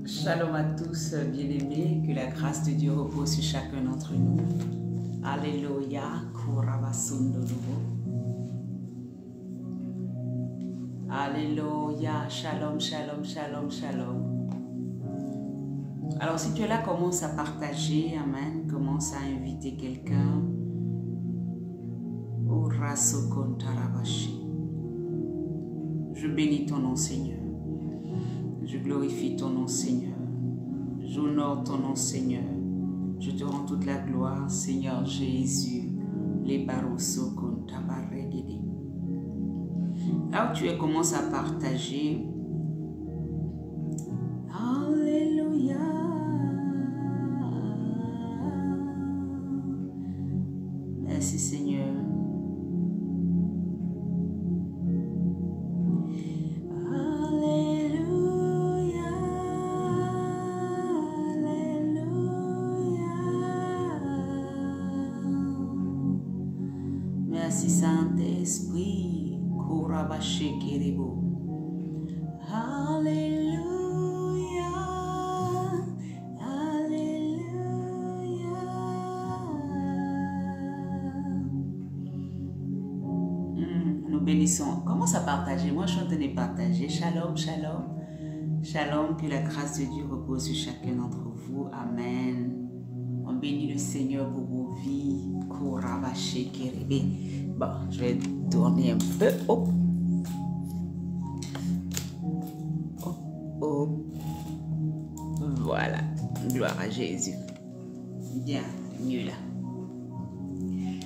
Shalom à tous, bien-aimés, que la grâce de Dieu repose sur chacun d'entre nous. Alléluia, Kurabasundolubo. Alléluia, shalom, shalom, shalom, shalom. Alors si tu es là, commence à partager, amen, commence à inviter quelqu'un. Je bénis ton nom, Seigneur. Je glorifie ton nom, Seigneur. J'honore ton nom, Seigneur. Je te rends toute la gloire, Seigneur Jésus. Les barosso con tabaregede. Là où tu es, commence à partager. Alléluia. Merci, Seigneur. Merci Saint-Esprit, Kurabashekeribo. Alléluia, Alléluia. Nous bénissons. Commence à partager. Moi, je suis en train de partager. Shalom, shalom. Shalom, que la grâce de Dieu repose sur chacun d'entre vous. Amen. On bénit le Seigneur pour vos vies. Kurabashekeribe. Bon, je vais tourner un peu. Oh. Oh, oh. Voilà. Gloire à Jésus. Bien, mieux là.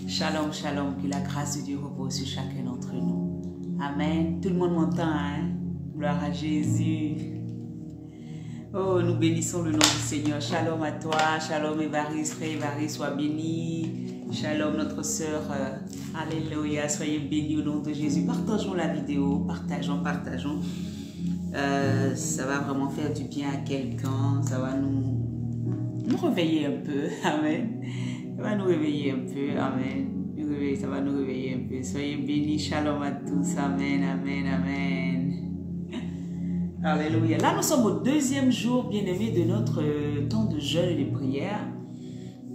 Shalom, shalom. Que la grâce de Dieu repose sur chacun d'entre nous. Amen. Tout le monde m'entend, hein? Gloire à Jésus. Oh, nous bénissons le nom du Seigneur. Shalom à toi. Shalom Évariste. Frère Évariste, sois béni. Shalom notre sœur. Alléluia. Soyez bénis au nom de Jésus. Partageons la vidéo. Partageons. Ça va vraiment faire du bien à quelqu'un. Ça va nous réveiller un peu. Amen. Ça va nous réveiller un peu. Amen. Ça va nous réveiller un peu. Soyez bénis. Shalom à tous. Amen. Amen. Amen. Alléluia. Là, nous sommes au deuxième jour, bien-aimés, de notre temps de jeûne et de prière.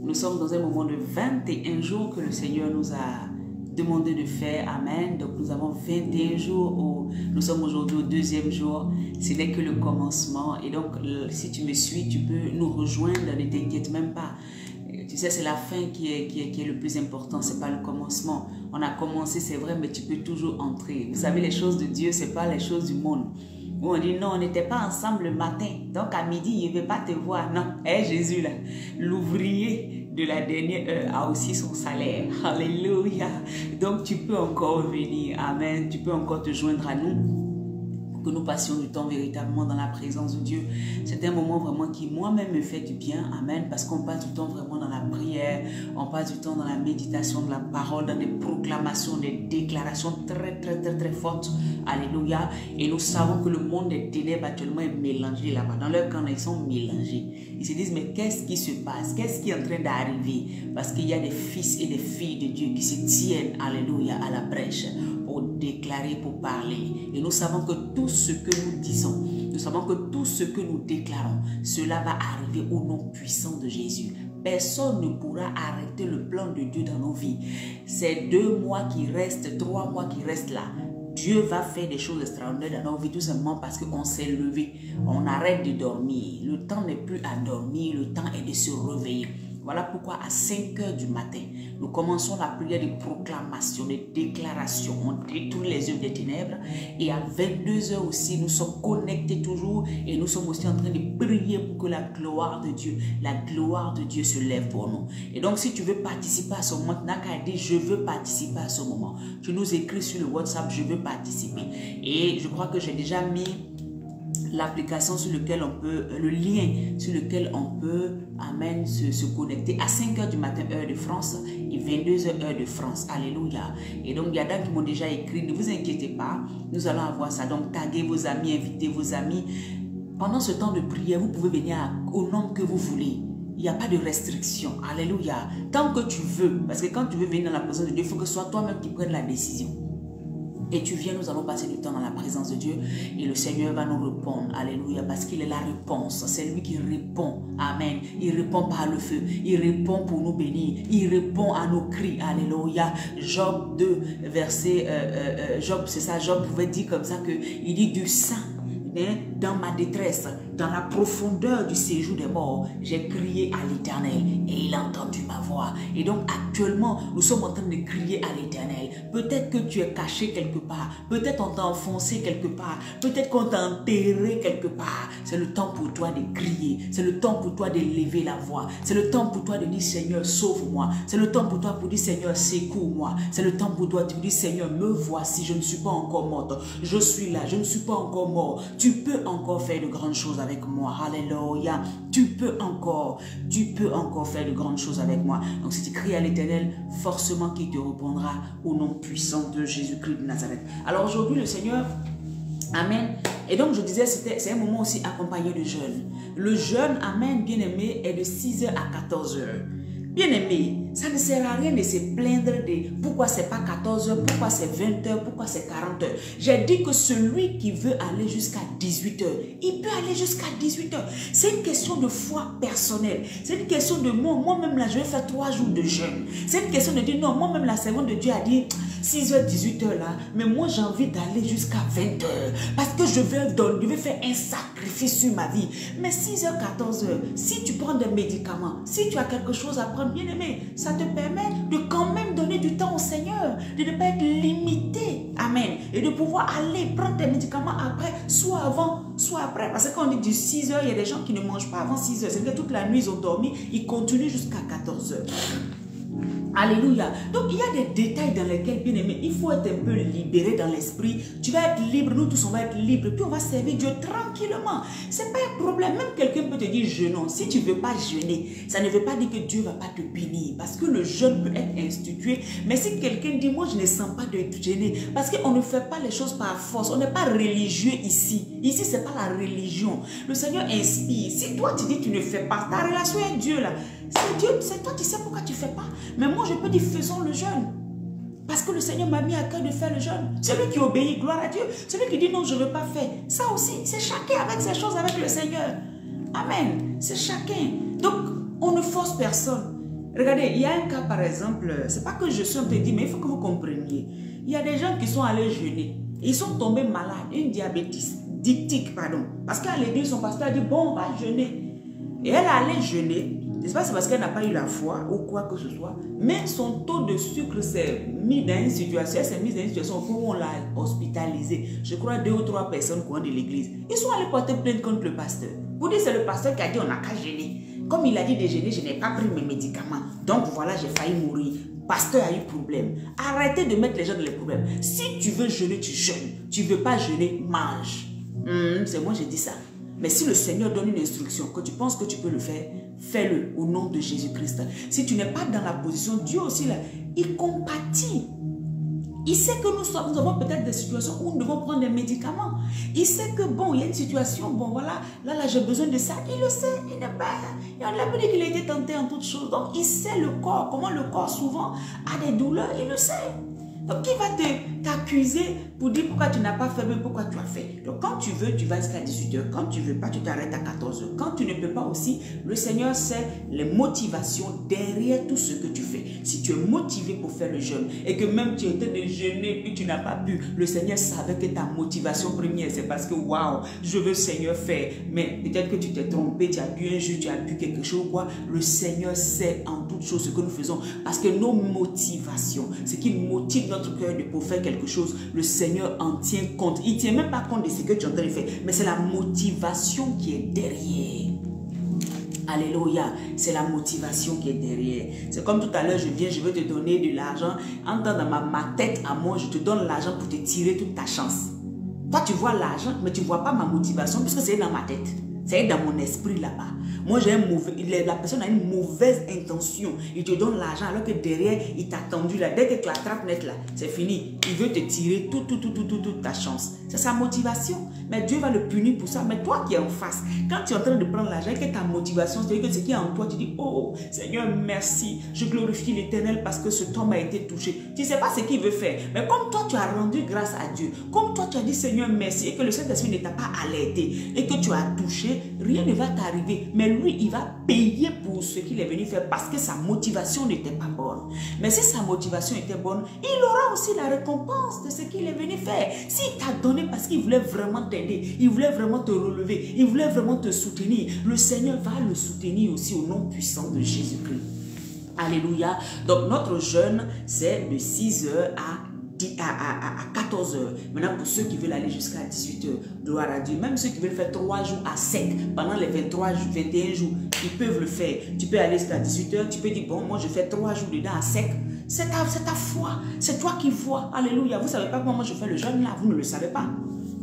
Nous sommes dans un moment de 21 jours que le Seigneur nous a demandé de faire. Amen. Donc, nous avons 21 jours. Nous sommes aujourd'hui au deuxième jour. Ce n'est que le commencement. Et donc, si tu me suis, tu peux nous rejoindre. Ne t'inquiète même pas. Tu sais, c'est la fin qui est le plus important. Ce n'est pas le commencement. On a commencé, c'est vrai, mais tu peux toujours entrer. Vous savez, les choses de Dieu, ce n'est pas les choses du monde. Où on dit non, on n'était pas ensemble le matin. Donc à midi, il ne veut pas te voir. Non, Jésus là, l'ouvrier de la dernière heure a aussi son salaire. Alléluia. Donc tu peux encore venir. Amen. Tu peux encore te joindre à nous. Que nous passions du temps véritablement dans la présence de Dieu. C'est un moment vraiment qui moi-même me fait du bien. Amen. Parce qu'on passe du temps vraiment dans la prière. On passe du temps dans la méditation de la parole, dans des proclamations, des déclarations très fortes. Alléluia. Et nous savons que le monde des ténèbres actuellement est mélangé là-bas. Dans leur camp, ils sont mélangés. Ils se disent, mais qu'est-ce qui se passe? Qu'est-ce qui est en train d'arriver? Parce qu'il y a des fils et des filles de Dieu qui se tiennent, alléluia, à la brèche pour déclarer, pour parler. Et nous savons que tout ce que nous disons, nous savons que tout ce que nous déclarons, cela va arriver au nom puissant de Jésus. Personne ne pourra arrêter le plan de Dieu dans nos vies. Ces 2 mois qui restent, 3 mois qui restent là, Dieu va faire des choses extraordinaires dans nos vies tout simplement parce qu'on s'est levé. On arrête de dormir. Le temps n'est plus à dormir, le temps est de se réveiller. Voilà pourquoi à 5 heures du matin, nous commençons la prière de proclamation, de déclaration. On détruit les œuvres des ténèbres. Et à 22 heures aussi, nous sommes connectés toujours. Et nous sommes aussi en train de prier pour que la gloire de Dieu se lève pour nous. Et donc, si tu veux participer à ce moment, tu n'as qu'à dire, je veux participer à ce moment. Tu nous écris sur le WhatsApp, je veux participer. Et je crois que j'ai déjà mis l'application sur lequel on peut, le lien sur lequel on peut, amen, se connecter à 5 heures du matin, heure de France, et 22 heures, heure de France. Alléluia. Et donc, il y a d'autres qui m'ont déjà écrit, ne vous inquiétez pas, nous allons avoir ça. Donc, taguez vos amis, invitez vos amis. Pendant ce temps de prière, vous pouvez venir au nombre que vous voulez. Il n'y a pas de restriction. Alléluia. Tant que tu veux, parce que quand tu veux venir dans la présence de Dieu, il faut que ce soit toi-même qui prenne la décision. Et tu viens, nous allons passer du temps dans la présence de Dieu et le Seigneur va nous répondre. Alléluia, parce qu'il est la réponse. C'est lui qui répond. Amen. Il répond par le feu. Il répond pour nous bénir. Il répond à nos cris. Alléluia. Job 2, verset... Job, c'est ça, Job pouvait dire comme ça que il dit du sang. Dans ma détresse, dans la profondeur du séjour des morts, j'ai crié à l'Éternel et il a entendu ma voix. Et donc actuellement, nous sommes en train de crier à l'Éternel. Peut-être que tu es caché quelque part, peut-être on t'a enfoncé quelque part, peut-être qu'on t'a enterré quelque part. C'est le temps pour toi de crier, c'est le temps pour toi de lever la voix, c'est le temps pour toi de dire Seigneur sauve-moi, c'est le temps pour toi pour dire Seigneur secours-moi, c'est le temps pour toi de dire Seigneur me voici, je ne suis pas encore morte, je suis là, je ne suis pas encore mort. Tu peux encore faire de grandes choses avec moi. Alléluia. Tu peux encore faire de grandes choses avec moi. Donc si tu cries à l'Éternel, forcément qu'il te répondra au nom puissant de Jésus-Christ de Nazareth. Alors aujourd'hui, le Seigneur, amen. Et donc je disais, c'est un moment aussi accompagné de jeûne. Le jeûne, amen, bien aimé, est de 6h à 14h. Bien aimé, ça ne sert à rien de se plaindre de pourquoi c'est pas 14h, pourquoi c'est 20h, pourquoi c'est 40h. J'ai dit que celui qui veut aller jusqu'à 18h, il peut aller jusqu'à 18h. C'est une question de foi personnelle. C'est une question de moi-même là, je vais faire 3 jours de jeûne. C'est une question de dire non, moi-même la servante de Dieu a dit 6h, 18h là, mais moi j'ai envie d'aller jusqu'à 20h parce que je vais faire un sacrifice sur ma vie. Mais 6h, 14h, si tu prends des médicaments, si tu as quelque chose à prendre, bien aimé, ça te permet de quand même donner du temps au Seigneur, de ne pas être limité, amen, et de pouvoir aller prendre tes médicaments après, soit avant, soit après, parce que quand on dit du 6h, il y a des gens qui ne mangent pas avant 6h, c'est que toute la nuit ils ont dormi, ils continuent jusqu'à 14h. Alléluia. Donc il y a des détails dans lesquels, bien aimé, il faut être un peu libéré dans l'esprit. Tu vas être libre, nous tous on va être libres, puis on va servir Dieu tranquillement. C'est pas un problème. Même quelqu'un peut te dire jeûnons. Si tu ne veux pas jeûner, ça ne veut pas dire que Dieu ne va pas te bénir. Parce que le jeûne peut être institué. Mais si quelqu'un dit moi je ne sens pas de jeûner, parce qu'on ne fait pas les choses par force. On n'est pas religieux ici. Ici c'est pas la religion. Le Seigneur inspire. Si toi tu dis tu ne fais pas, ta relation avec Dieu là, c'est Dieu, c'est toi qui sais pourquoi tu ne fais pas. Mais moi je peux dire faisons le jeûne. Parce que le Seigneur m'a mis à cœur de faire le jeûne. Celui qui obéit, gloire à Dieu. Celui qui dit non, je ne veux pas faire. Ça aussi, c'est chacun avec ses choses avec le Seigneur. Amen. C'est chacun. Donc, on ne force personne. Regardez, il y a un cas par exemple, c'est pas que je suis en train de dire, mais il faut que vous compreniez. Il y a des gens qui sont allés jeûner. Ils sont tombés malades, une diabétique, pardon. Parce qu'à l'église, son pasteur a dit, bon, on va jeûner. Et elle allait jeûner. C'est pas parce qu'elle n'a pas eu la foi ou quoi que ce soit, mais son taux de sucre s'est mis dans une situation, elle s'est mise dans une situation où on l'a hospitalisée. Je crois 2 ou 3 personnes qui ont de l'église. Ils sont allés porter plainte contre le pasteur. Pour dire c'est le pasteur qui a dit on n'a qu'à jeûner. Comme il a dit de jeûner, je n'ai pas pris mes médicaments. Donc voilà, j'ai failli mourir. Pasteur a eu problème. Arrêtez de mettre les gens dans les problèmes. Si tu veux jeûner, tu jeûnes. Tu ne veux pas jeûner, mange. C'est moi, j'ai dit ça. Mais si le Seigneur donne une instruction, que tu penses que tu peux le faire, fais-le au nom de Jésus-Christ. Si tu n'es pas dans la position, Dieu aussi, là, il compatit. Il sait que nous avons peut-être des situations où nous devons prendre des médicaments. Il sait que, bon, il y a une situation, bon, voilà, là j'ai besoin de ça. Il le sait, il n'est pas... On l'a pas dit qu'il a été tenté en toutes choses. Donc, il sait le corps, comment le corps souvent a des douleurs, il le sait. Donc, qui va t'accuser pour dire pourquoi tu n'as pas fait, mais pourquoi tu as fait. Donc, quand tu veux, tu vas jusqu'à 18h. Quand tu ne veux pas, tu t'arrêtes à 14h. Quand tu ne peux pas aussi, le Seigneur sait les motivations derrière tout ce que tu fais. Si tu es motivé pour faire le jeûne et que même tu étais de jeûner et tu n'as pas pu, le Seigneur savait que ta motivation première, c'est parce que, waouh, je veux, Seigneur, faire. Mais peut-être que tu t'es trompé, tu as bu un jus, tu as bu quelque chose, quoi. Le Seigneur sait en toutes choses ce que nous faisons. Parce que nos motivations, ce qui motive notre cœur de pour faire quelque chose, le Seigneur en tient compte. Il ne tient même pas compte de ce que tu es en train de faire, mais c'est la motivation qui est derrière. Alléluia, c'est la motivation qui est derrière. C'est comme tout à l'heure, je viens, je veux te donner de l'argent. En temps dans ma tête à moi, je te donne l'argent pour te tirer toute ta chance. Toi, tu vois l'argent, mais tu ne vois pas ma motivation puisque c'est dans ma tête. C'est dans mon esprit là-bas. Moi, la personne a une mauvaise intention. Il te donne l'argent alors que derrière, il t'a tendu là. Dès que la trappe net là, c'est fini. Il veut te tirer toute ta chance. C'est sa motivation. Mais Dieu va le punir pour ça. Mais toi qui es en face, quand tu es en train de prendre l'argent, que ta motivation, c'est-à-dire que ce qui est en toi, tu dis, oh Seigneur, merci. Je glorifie l'Éternel parce que ce homme a été touché. Tu ne sais pas ce qu'il veut faire. Mais comme toi, tu as rendu grâce à Dieu. Comme toi, tu as dit, Seigneur, merci. Et que le Saint-Esprit ne t'a pas alerté. Et que tu as touché, rien ne va t'arriver. Mais lui, il va payer pour ce qu'il est venu faire parce que sa motivation n'était pas bonne. Mais si sa motivation était bonne, il aura aussi la récompense de ce qu'il est venu faire. S'il t'a donné parce qu'il voulait vraiment t'aider, il voulait vraiment te relever, il voulait vraiment te soutenir, le Seigneur va le soutenir aussi au nom puissant de Jésus-Christ. Alléluia. Donc notre jeûne, c'est de 6h à 14h. Maintenant, pour ceux qui veulent aller jusqu'à 18h, gloire à Dieu. Même ceux qui veulent faire 3 jours à sec, pendant les 23 jours, 21 jours, ils peuvent le faire. Tu peux aller jusqu'à 18h, tu peux dire, bon, moi je fais 3 jours dedans à sec. C'est ta foi, c'est toi qui vois. Alléluia. Vous ne savez pas comment moi je fais le jeûne là, vous ne le savez pas.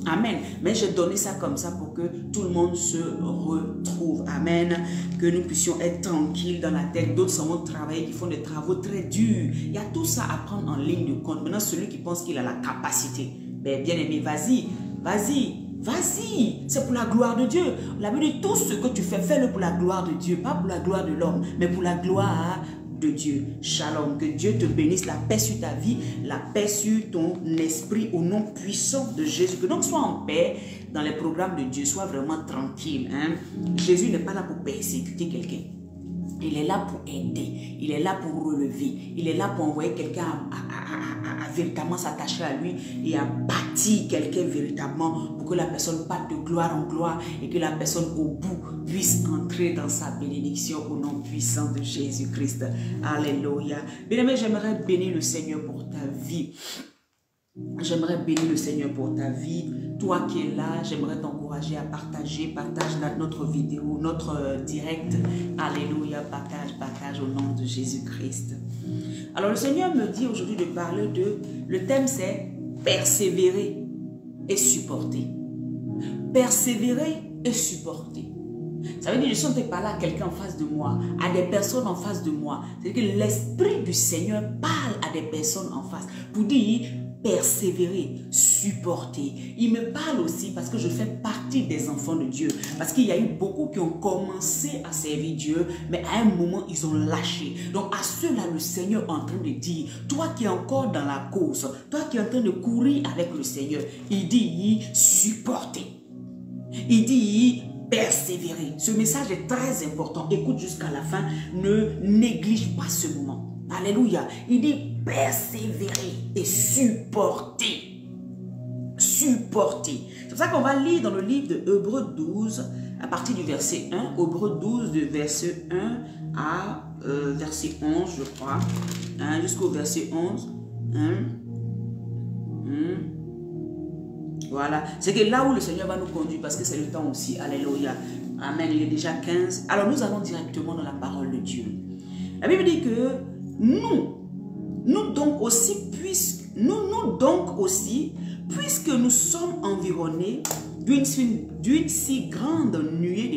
Amen. Mais j'ai donné ça comme ça pour que tout le monde se retrouve. Amen. Que nous puissions être tranquilles dans la tête. D'autres s'en vont travailler, qui font des travaux très durs. Il y a tout ça à prendre en ligne de compte. Maintenant, celui qui pense qu'il a la capacité, ben, bien aimé, vas-y, vas-y. Vas-y, c'est pour la gloire de Dieu. La Bible dit, tout ce que tu fais, fais-le pour la gloire de Dieu. Pas pour la gloire de l'homme, mais pour la gloire de Dieu. Shalom, que Dieu te bénisse, la paix sur ta vie, la paix sur ton esprit au nom puissant de Jésus. Que donc sois en paix dans les programmes de Dieu, sois vraiment tranquille. Hein? Jésus n'est pas là pour persécuter quelqu'un. Il est là pour aider, il est là pour relever, il est là pour envoyer quelqu'un à véritablement s'attacher à lui et à bâtir quelqu'un véritablement pour que la personne parte de gloire en gloire et que la personne au bout puisse entrer dans sa bénédiction au nom puissant de Jésus-Christ. Alléluia. Bien-aimé, j'aimerais bénir le Seigneur pour ta vie. J'aimerais bénir le Seigneur pour ta vie. Toi qui es là, j'aimerais t'encourager à partager. Partage notre vidéo, notre direct. Alléluia, partage au nom de Jésus-Christ. Alors le Seigneur me dit aujourd'hui de parler de... Le thème c'est persévérer et supporter. Persévérer et supporter. Ça veut dire que je suis en train de parler à quelqu'un en face de moi, à des personnes en face de moi. C'est-à-dire que l'Esprit du Seigneur parle à des personnes en face pour dire... persévérer, supporter. Il me parle aussi parce que je fais partie des enfants de Dieu. Parce qu'il y a eu beaucoup qui ont commencé à servir Dieu, mais à un moment, ils ont lâché. Donc, à ceux-là, le Seigneur est en train de dire, toi qui es encore dans la course, toi qui es en train de courir avec le Seigneur, il dit, supporter. Il dit, persévérer. Ce message est très important. Écoute jusqu'à la fin. Ne néglige pas ce moment. Alléluia. Il dit persévérer et supporter. Supporter. C'est pour ça qu'on va lire dans le livre de Hébreux 12, à partir du verset 1. Hébreux 12, de verset 1 à verset 11, je crois. Hein, jusqu'au verset 11. Voilà. C'est que là où le Seigneur va nous conduire, parce que c'est le temps aussi. Alléluia. Amen. Il est déjà 15. Alors nous allons directement dans la parole de Dieu. La Bible dit que nous donc aussi, puisque nous sommes environnés d'une si grande nuée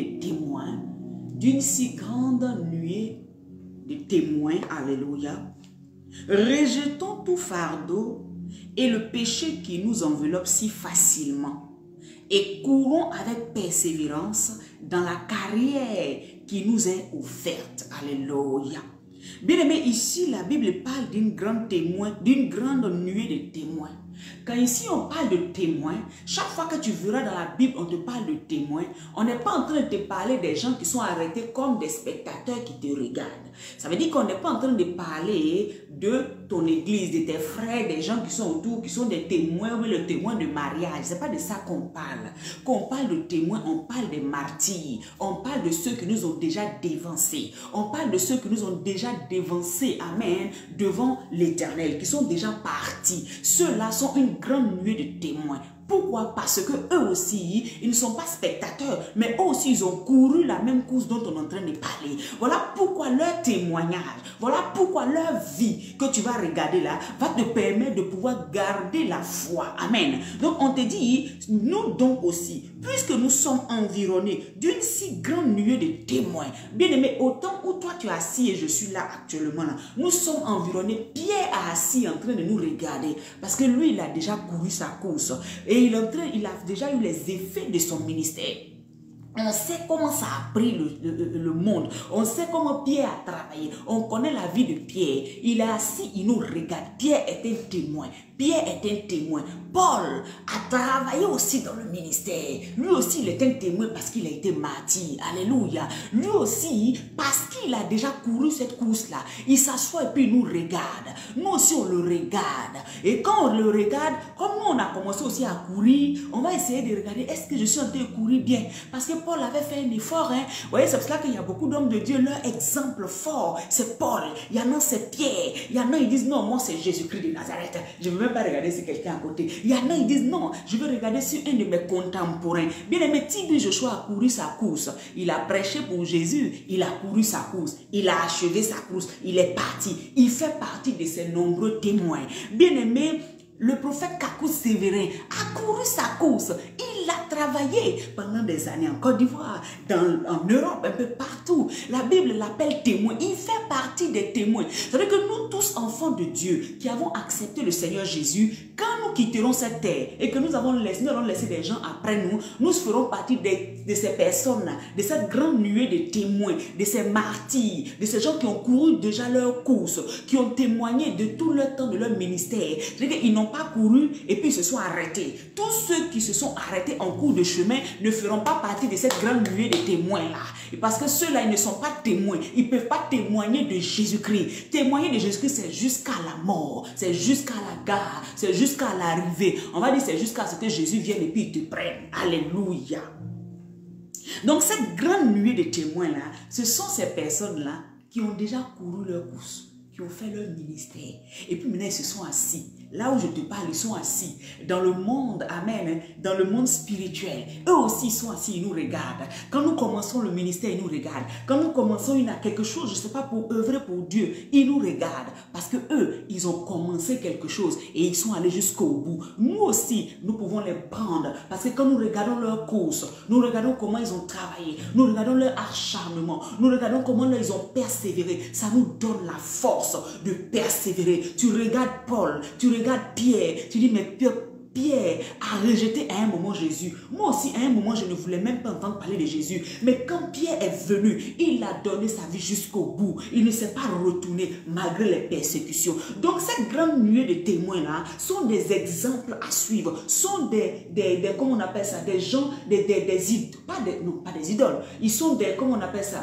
de témoins, alléluia, rejetons tout fardeau et le péché qui nous enveloppe si facilement et courons avec persévérance dans la carrière qui nous est offerte, alléluia. Bien aimé, ici, la Bible parle d'une grande nuée de témoins. Quand ici, on parle de témoins, chaque fois que tu verras dans la Bible, on te parle de témoins, on n'est pas en train de te parler des gens qui sont arrêtés comme des spectateurs qui te regardent. Ça veut dire qu'on n'est pas en train de parler de ton église, de tes frères, des gens qui sont autour, qui sont des témoins, oui, le témoin de mariage. C'est pas de ça qu'on parle. Quand on parle de témoins, on parle des martyrs. On parle de ceux qui nous ont déjà dévancés. On parle de ceux qui nous ont déjà dévancés, amen, devant l'Éternel, qui sont déjà partis. Ceux-là sont une grande nuée de témoins. Pourquoi? Parce que eux aussi, ils ne sont pas spectateurs, mais eux aussi, ils ont couru la même course dont on est en train de parler. Voilà pourquoi leur témoignage, voilà pourquoi leur vie que tu vas regarder là, va te permettre de pouvoir garder la foi. Amen. Donc, on te dit, nous donc aussi, puisque nous sommes environnés d'une si grande nuée de témoins, bien aimé, autant où toi tu es assis et je suis là actuellement, là, nous sommes environnés, Pierre est assis en train de nous regarder, parce que lui, il a déjà couru sa course. Et il a déjà eu les effets de son ministère. On sait comment ça a pris le monde. On sait comment Pierre a travaillé. On connaît la vie de Pierre. Il est assis, il nous regarde. Pierre est un témoin. Pierre est un témoin. Paul a travaillé aussi dans le ministère. Lui aussi, il est un témoin parce qu'il a été martyr. Alléluia. Lui aussi, parce qu'il a déjà couru cette course-là, il s'assoit et puis il nous regarde. Nous aussi, on le regarde. Et quand on le regarde, comme nous, on a commencé aussi à courir, on va essayer de regarder, est-ce que je suis en train de courir bien? Parce que Paul avait fait un effort. Hein? Vous voyez, c'est pour cela qu'il y a beaucoup d'hommes de Dieu. Leur exemple fort, c'est Paul. Il y en a, c'est Pierre. Il y en a, ils disent, non, moi, c'est Jésus-Christ de Nazareth. Je ne veux même pas regarder si quelqu'un à côté. Il y en a, ils disent, non, je veux regarder sur un de mes contemporains. Bien aimé, Tibri Joshua a couru sa course. Il a prêché pour Jésus. Il a couru sa course. Il a achevé sa course. Il est parti. Il fait partie de ces nombreux témoins. Bien aimé, le prophète Kakou Sévérin a couru sa course. Il a travaillé pendant des années en Côte d'Ivoire, en Europe, un peu partout. La Bible l'appelle témoin. Il fait partie des témoins. C'est-à-dire que nous tous, enfants de Dieu, qui avons accepté le Seigneur Jésus, quand nous quitterons cette terre et que nous allons laissé des gens après nous, nous ferons partie de ces personnes-là, de cette grande nuée de témoins, de ces martyrs, de ces gens qui ont couru déjà leur course, qui ont témoigné de tout leur temps de leur ministère. C'est-à-dire qu'ils n'ont pas couru et puis ils se sont arrêtés. Tous ceux qui se sont arrêtés en cours de chemin ne feront pas partie de cette grande nuée de témoins-là. Et parce que ceux-là, ils ne sont pas témoins. Ils ne peuvent pas témoigner de Jésus-Christ. Témoigner de Jésus-Christ, c'est jusqu'à la mort. C'est jusqu'à la gare. C'est jusqu'à l'arrivée. On va dire c'est jusqu'à ce que Jésus vienne et puis il te prenne. Alléluia. Donc cette grande nuée de témoins-là, ce sont ces personnes-là qui ont déjà couru leur course, qui ont fait leur ministère. Et puis maintenant, ils se sont assis. Là où je te parle, ils sont assis. Dans le monde, amen, dans le monde spirituel. Eux aussi, ils sont assis, ils nous regardent. Quand nous commençons le ministère, ils nous regardent. Quand nous commençons quelque chose, je ne sais pas, pour œuvrer pour Dieu, ils nous regardent. Parce que eux, ils ont commencé quelque chose et ils sont allés jusqu'au bout. Nous aussi, nous pouvons les prendre. Parce que quand nous regardons leur course, nous regardons comment ils ont travaillé, nous regardons leur acharnement, nous regardons comment ils ont persévéré. Ça nous donne la force de persévérer. Tu regardes Paul, tu regarde Pierre, tu dis, mais Pierre a rejeté à un moment Jésus. Moi aussi, à un moment, je ne voulais même pas entendre parler de Jésus. Mais quand Pierre est venu, il a donné sa vie jusqu'au bout. Il ne s'est pas retourné malgré les persécutions. Donc, cette grande nuée de témoins-là sont des exemples à suivre. Sont comment on appelle ça, des gens, des idoles. Pas des idoles. Ils sont des, comment on appelle ça,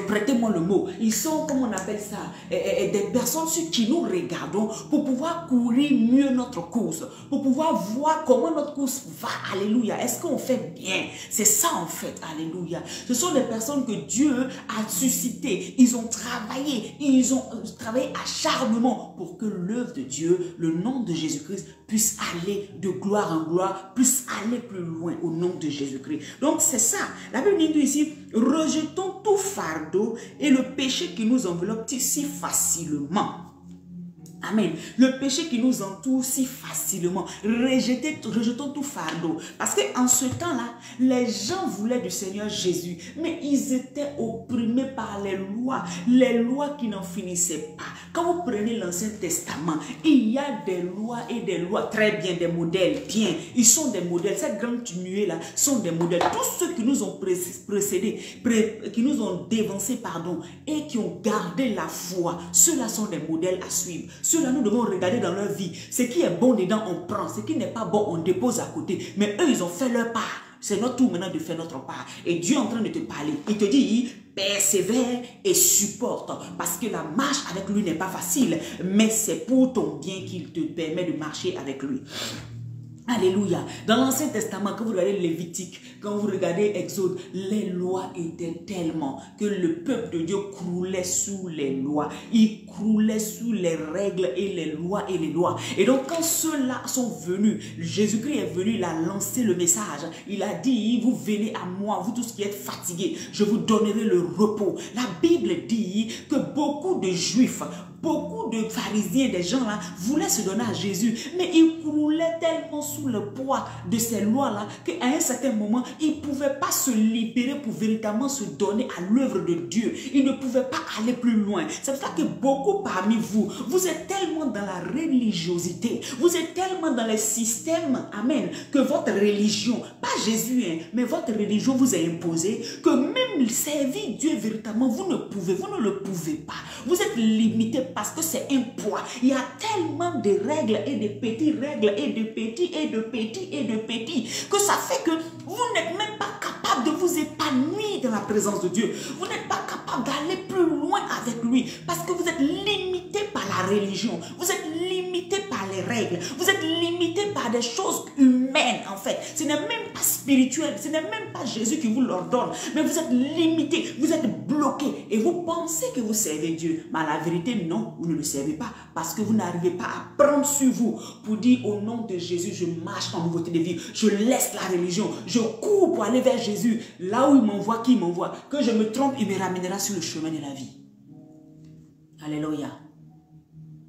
prêtez-moi le mot, ils sont, comme on appelle ça, des personnes sur qui nous regardons pour pouvoir courir mieux notre course, pour pouvoir voir comment notre course va, alléluia, est-ce qu'on fait bien? C'est ça en fait, alléluia. Ce sont des personnes que Dieu a suscitées, ils ont travaillé acharnement pour que l'œuvre de Dieu, le nom de Jésus-Christ, puisse aller de gloire en gloire, puisse aller plus loin au nom de Jésus-Christ. Donc c'est ça, la Bible dit ici, rejetons tout fardeau et le péché qui nous enveloppe si facilement. Amen. Le péché qui nous entoure si facilement. Rejetons tout fardeau. Parce qu'en ce temps-là, les gens voulaient du Seigneur Jésus, mais ils étaient opprimés par les lois qui n'en finissaient pas. Quand vous prenez l'Ancien Testament, il y a des lois et des lois, très bien, des modèles, bien. Ils sont des modèles. Cette grande nuée-là sont des modèles. Tous ceux qui nous ont précédés, qui nous ont dévancés, pardon, et qui ont gardé la foi, ceux-là sont des modèles à suivre. Ceux-là, nous devons regarder dans leur vie. Ce qui est bon dedans, on prend. Ce qui n'est pas bon, on dépose à côté. Mais eux, ils ont fait leur part. C'est notre tour maintenant de faire notre part. Et Dieu est en train de te parler. Il te dit, persévère et supporte. Parce que la marche avec lui n'est pas facile. Mais c'est pour ton bien qu'il te permet de marcher avec lui. Alléluia. Dans l'Ancien Testament, quand vous regardez Lévitique, quand vous regardez Exode, les lois étaient tellement que le peuple de Dieu croulait sous les lois. Il croulait sous les règles et les lois et les lois. Et donc quand ceux-là sont venus, Jésus-Christ est venu, il a lancé le message. Il a dit, vous venez à moi, vous tous qui êtes fatigués, je vous donnerai le repos. La Bible dit que beaucoup de Juifs, beaucoup de pharisiens, des gens là, voulaient se donner à Jésus, mais ils croulaient tellement sous le poids de ces lois-là, qu'à un certain moment, ils ne pouvaient pas se libérer pour véritablement se donner à l'œuvre de Dieu. Ils ne pouvaient pas aller plus loin. C'est pour ça que beaucoup parmi vous, vous êtes tellement dans la religiosité, vous êtes tellement dans les systèmes, amen, que votre religion, pas Jésus, hein, mais votre religion vous a imposé, que même servir Dieu véritablement, vous ne le pouvez pas. Vous êtes limité parce que c'est un poids. Il y a tellement de règles et de petites règles et de petits et de petits et de petits que ça fait que vous n'êtes même pas capable de vous épanouir dans la présence de Dieu. Vous n'êtes pas capable d'aller plus loin avec lui parce que vous êtes limité par la religion. Vous êtes limité par les règles. Vous êtes limité par des choses humaines en fait. Ce n'est même pas spirituel. Ce n'est même pas Jésus qui vous l'ordonne. Mais vous êtes limité. Vous êtes bloqué. Et vous pensez que vous servez Dieu. Mais la vérité, non, vous ne le servez pas. Parce que vous n'arrivez pas à prendre sur vous pour dire au nom de Jésus, je marche en nouveauté de vie. Je laisse la religion. Je cours pour aller vers Jésus. Là où il m'envoie, qui m'envoie. Que je me trompe, il me ramènera sur le chemin de la vie. Alléluia.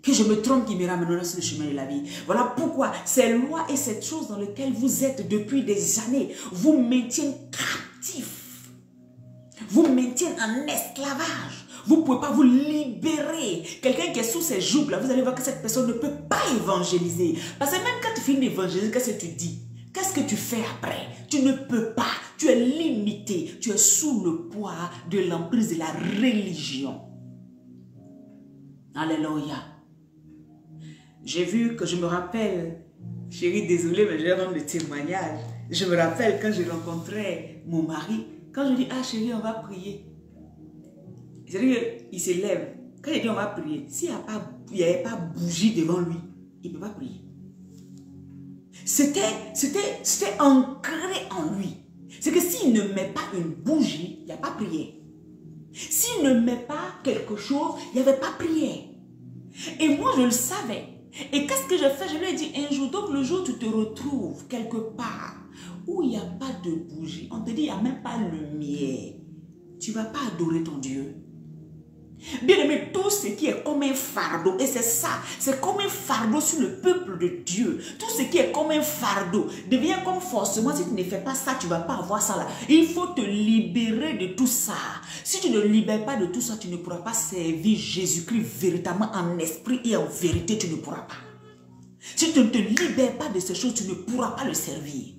Que je me trompe, il me ramènera sur le chemin de la vie. Voilà pourquoi ces lois et ces choses dans lesquelles vous êtes depuis des années vous maintiennent captifs. Vous maintiennent en esclavage. Vous ne pouvez pas vous libérer. Quelqu'un qui est sous ses jougs, là, vous allez voir que cette personne ne peut pas évangéliser. Parce que même quand tu finis d'évangéliser, qu'est-ce que tu dis? Qu'est-ce que tu fais après? Tu ne peux pas. Tu es limité. Tu es sous le poids de l'emprise de la religion. Alléluia. J'ai vu que je me rappelle, chérie, désolée, mais je vais rendre le témoignage. Je me rappelle quand je rencontrais mon mari, quand je dis, ah chérie, on va prier. C'est-à-dire qu'il se lève. Quand il dit on va prier, s'il n'y avait pas bougie devant lui, il ne peut pas prier. C'était ancré en lui. C'est que s'il ne met pas une bougie, il n'y a pas prière. S'il ne met pas quelque chose, il n'y avait pas prière. Et moi, je le savais. Et qu'est-ce que j'ai fait? Je lui ai dit un jour, donc le jour où tu te retrouves quelque part où il n'y a pas de bougie, on te dit il n'y a même pas de lumière, tu ne vas pas adorer ton Dieu. Bien aimé, tout ce qui est comme un fardeau, et c'est ça, c'est comme un fardeau sur le peuple de Dieu. Tout ce qui est comme un fardeau devient comme forcément, si tu ne fais pas ça, tu ne vas pas avoir ça là. Il faut te libérer de tout ça. Si tu ne libères pas de tout ça, tu ne pourras pas servir Jésus-Christ véritablement en esprit et en vérité, tu ne pourras pas. Si tu ne te libères pas de ces choses, tu ne pourras pas le servir.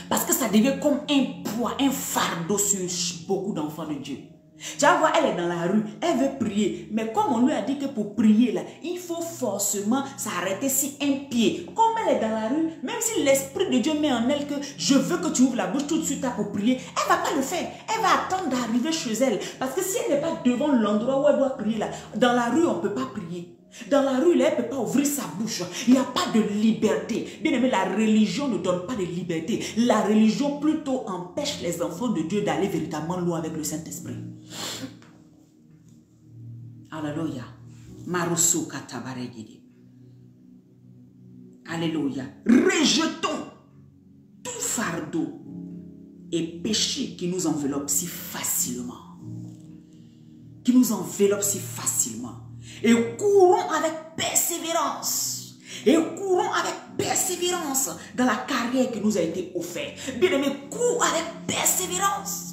Parce que ça devient comme un poids, un fardeau sur beaucoup d'enfants de Dieu. Tu vas voir, elle est dans la rue, elle veut prier. Mais comme on lui a dit que pour prier là, il faut forcément s'arrêter sur un pied. Comme elle est dans la rue, même si l'Esprit de Dieu met en elle que je veux que tu ouvres la bouche tout de suite là pour prier, elle ne va pas le faire. Elle va attendre d'arriver chez elle. Parce que si elle n'est pas devant l'endroit où elle doit prier là, dans la rue on ne peut pas prier. Dans la rue, là, elle ne peut pas ouvrir sa bouche. Il n'y a pas de liberté. Bien aimé, la religion ne donne pas de liberté. La religion plutôt empêche les enfants de Dieu d'aller véritablement loin avec le Saint-Esprit. Alléluia. Marusu katabaregidi. Alléluia. Rejetons tout fardeau et péché qui nous enveloppe si facilement. Qui nous enveloppe si facilement. Et courons avec persévérance. Et courons avec persévérance dans la carrière qui nous a été offerte. Bien aimé, cours avec persévérance.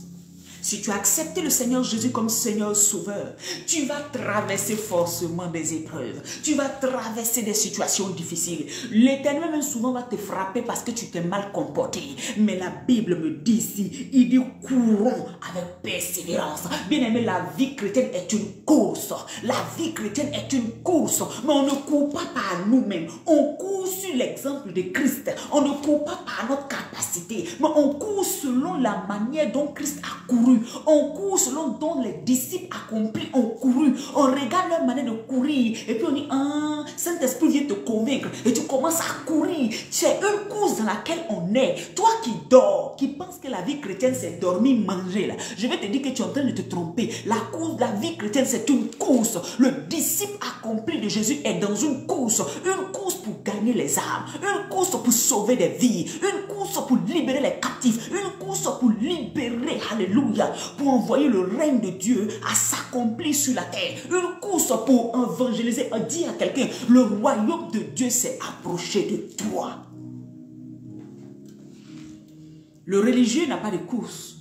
Si tu as accepté le Seigneur Jésus comme Seigneur Sauveur, tu vas traverser forcément des épreuves. Tu vas traverser des situations difficiles. L'Éternel même souvent va te frapper parce que tu t'es mal comporté. Mais la Bible me dit ici, il dit courons avec persévérance. Bien aimé, la vie chrétienne est une course. La vie chrétienne est une course. Mais on ne court pas par nous-mêmes. On court sur l'exemple de Christ. On ne court pas par notre capacité. Mais on court selon la manière dont Christ a couru couru. On court selon dont les disciples accomplis ont couru. On regarde leur manière de courir. Et puis on dit, ah, Saint-Esprit vient te convaincre. Et tu commences à courir. C'est une course dans laquelle on est. Toi qui dors, qui penses que la vie chrétienne c'est dormir, manger. Là. Je vais te dire que tu es en train de te tromper. La vie chrétienne c'est une course. Le disciple accompli de Jésus est dans une course. Une course pour gagner les âmes. Une course pour sauver des vies. Une course pour libérer les captifs. Une course pour libérer, alléluia, pour envoyer le règne de Dieu à s'accomplir sur la terre. Une course pour évangéliser, dire à quelqu'un, le royaume de Dieu s'est approché de toi. Le religieux n'a pas de course.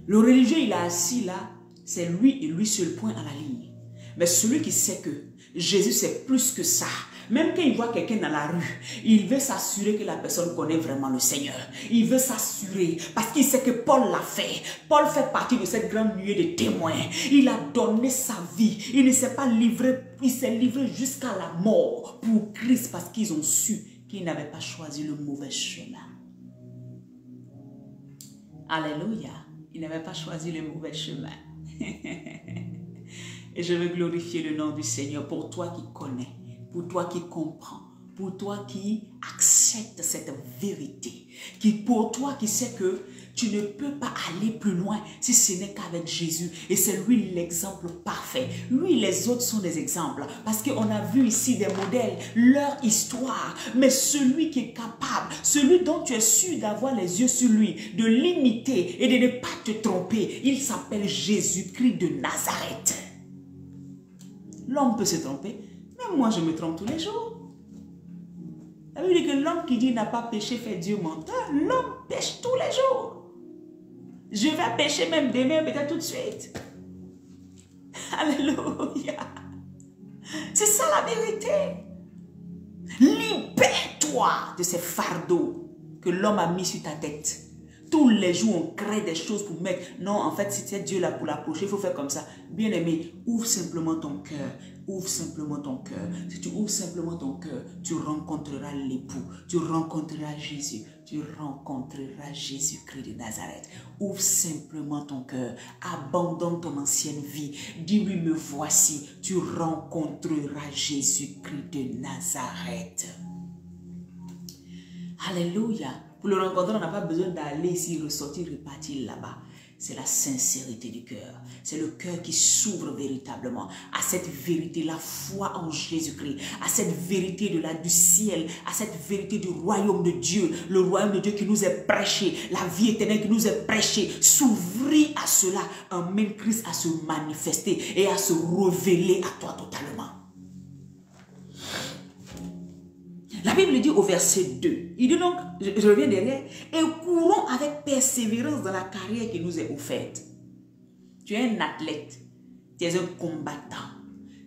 Le religieux, il est assis là, c'est lui et lui seul, point à la ligne. Mais celui qui sait que Jésus c'est plus que ça, même quand il voit quelqu'un dans la rue, il veut s'assurer que la personne connaît vraiment le Seigneur. Il veut s'assurer parce qu'il sait que Paul l'a fait. Paul fait partie de cette grande nuée de témoins. Il a donné sa vie. Il ne s'est pas livré, il s'est livré jusqu'à la mort pour Christ parce qu'ils ont su qu'il n'avait pas choisi le mauvais chemin. Alléluia. Il n'avait pas choisi le mauvais chemin. Et je veux glorifier le nom du Seigneur pour toi qui connais, pour toi qui comprends, pour toi qui acceptes cette vérité, pour toi qui sais que tu ne peux pas aller plus loin si ce n'est qu'avec Jésus. Et c'est lui l'exemple parfait. Lui, les autres sont des exemples. Parce qu'on a vu ici des modèles, leur histoire. Mais celui qui est capable, celui dont tu es sûr d'avoir les yeux sur lui, de l'imiter et de ne pas te tromper, il s'appelle Jésus-Christ de Nazareth. L'homme peut se tromper. Même moi, je me trompe tous les jours. Ça veut dire que l'homme qui dit n'a pas péché fait Dieu menteur. L'homme pêche tous les jours. Je vais pécher même demain, peut-être tout de suite. Alléluia. C'est ça la vérité. Libère-toi de ces fardeaux que l'homme a mis sur ta tête. Tous les jours, on crée des choses pour mettre. Non, en fait, si c'est Dieu là pour l'approcher, il faut faire comme ça. Bien aimé, ouvre simplement ton cœur. Ouvre simplement ton cœur. Si tu ouvres simplement ton cœur, tu rencontreras l'époux. Tu rencontreras Jésus. Tu rencontreras Jésus-Christ de Nazareth. Ouvre simplement ton cœur. Abandonne ton ancienne vie. Dis-lui, me voici. Tu rencontreras Jésus-Christ de Nazareth. Alléluia. Pour le rencontrer, on n'a pas besoin d'aller ici, ressortir, repartir là-bas. C'est la sincérité du cœur. C'est le cœur qui s'ouvre véritablement à cette vérité, la foi en Jésus-Christ, à cette vérité du ciel, à cette vérité du royaume de Dieu, le royaume de Dieu qui nous est prêché, la vie éternelle qui nous est prêchée. S'ouvrir à cela, emmène Christ à se manifester et à se révéler à toi totalement. La Bible dit au verset 2, il dit donc, je reviens derrière, et courons avec persévérance dans la carrière qui nous est offerte. Tu es un athlète, tu es un combattant,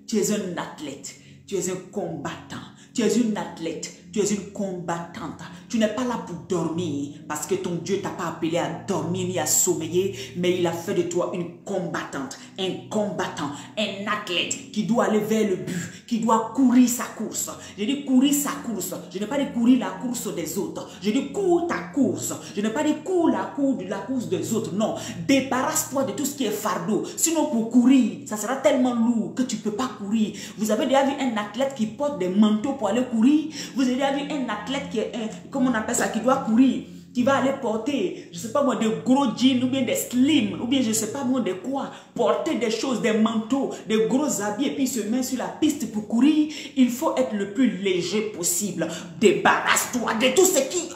tu es un athlète, tu es un combattant, tu es une athlète, tu es une combattante. Tu n'es pas là pour dormir parce que ton Dieu t'a pas appelé à dormir ni à sommeiller, mais il a fait de toi une combattante, un combattant, un athlète qui doit aller vers le but, qui doit courir sa course. Je dis courir sa course. Je n'ai pas dit courir la course des autres. Je dis cours ta course. Je n'ai pas dit cours la course des autres. Non, débarrasse-toi de tout ce qui est fardeau. Sinon pour courir, ça sera tellement lourd que tu ne peux pas courir. Vous avez déjà vu un athlète qui porte des manteaux pour aller courir? Vous avez déjà vu un athlète qui est comment on appelle ça, qui doit courir, qui va aller porter, je ne sais pas moi, des gros jeans, ou bien des slims, ou bien je ne sais pas moi de quoi, porter des choses, des manteaux, des gros habits, et puis se met sur la piste pour courir. Il faut être le plus léger possible. Débarrasse-toi de tout ce qui...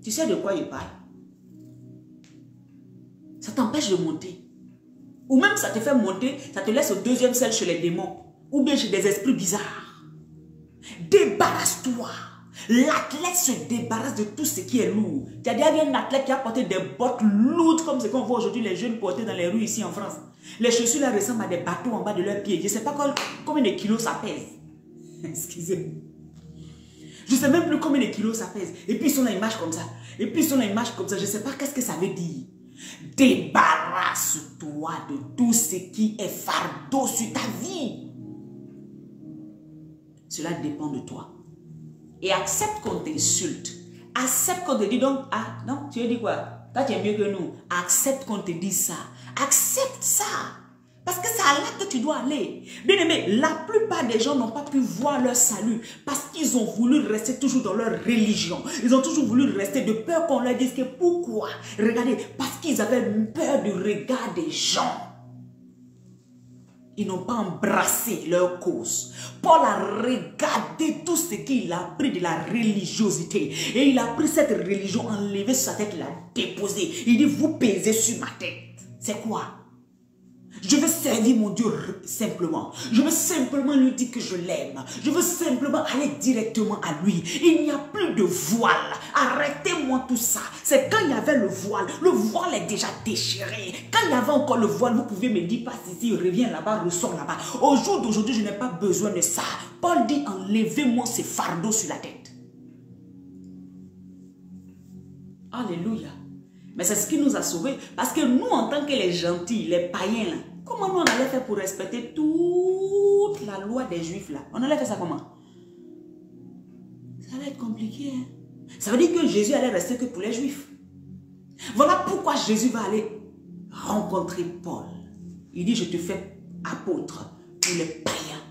Tu sais de quoi il parle? Ça t'empêche de monter. Ou même ça te fait monter, ça te laisse au deuxième ciel chez les démons, ou bien chez des esprits bizarres. Débarrasse-toi. L'athlète se débarrasse de tout ce qui est lourd. Tu as déjà vu un athlète qui a porté des bottes lourdes comme ce qu'on voit aujourd'hui les jeunes porter dans les rues ici en France. Les chaussures là ressemblent à des bateaux en bas de leurs pieds. Je ne sais pas combien de kilos ça pèse. Excusez-moi. Je ne sais même plus combien de kilos ça pèse. Et puis ils sont dans une image comme ça. Et puis ils sont dans une image comme ça. Je ne sais pas qu'est-ce que ça veut dire. Débarrasse-toi de tout ce qui est fardeau sur ta vie. Cela dépend de toi. Et accepte qu'on t'insulte. Accepte qu'on te dit donc, ah non, tu as dit quoi? Toi, tu es mieux que nous. Accepte qu'on te dise ça. Accepte ça. Parce que c'est à là que tu dois aller. Bien aimé, la plupart des gens n'ont pas pu voir leur salut parce qu'ils ont voulu rester toujours dans leur religion. Ils ont toujours voulu rester de peur qu'on leur dise que pourquoi. Regardez, parce qu'ils avaient peur du regard des gens. Ils n'ont pas embrassé leur cause. Paul a regardé tout ce qu'il a pris de la religiosité. Et il a pris cette religion, enlevé sur sa tête, il l'a déposé. Il dit, vous pesez sur ma tête. C'est quoi? Je veux servir mon Dieu simplement. Je veux simplement lui dire que je l'aime. Je veux simplement aller directement à lui. Il n'y a plus de voile. Arrêtez-moi tout ça. C'est quand il y avait le voile. Le voile est déjà déchiré. Quand il y avait encore le voile, vous pouvez me dire, passe ici, reviens là-bas, ressort là-bas. Au jour d'aujourd'hui, je n'ai pas besoin de ça. Paul dit, enlevez-moi ces fardeaux sur la tête. Alléluia. Mais c'est ce qui nous a sauvés. Parce que nous, en tant que les gentils, les païens, là, comment nous on allait faire pour respecter toute la loi des Juifs là? On allait faire ça comment? Ça allait être compliqué. Hein? Ça veut dire que Jésus allait rester que pour les Juifs. Voilà pourquoi Jésus va aller rencontrer Paul. Il dit, je te fais apôtre pour les païens.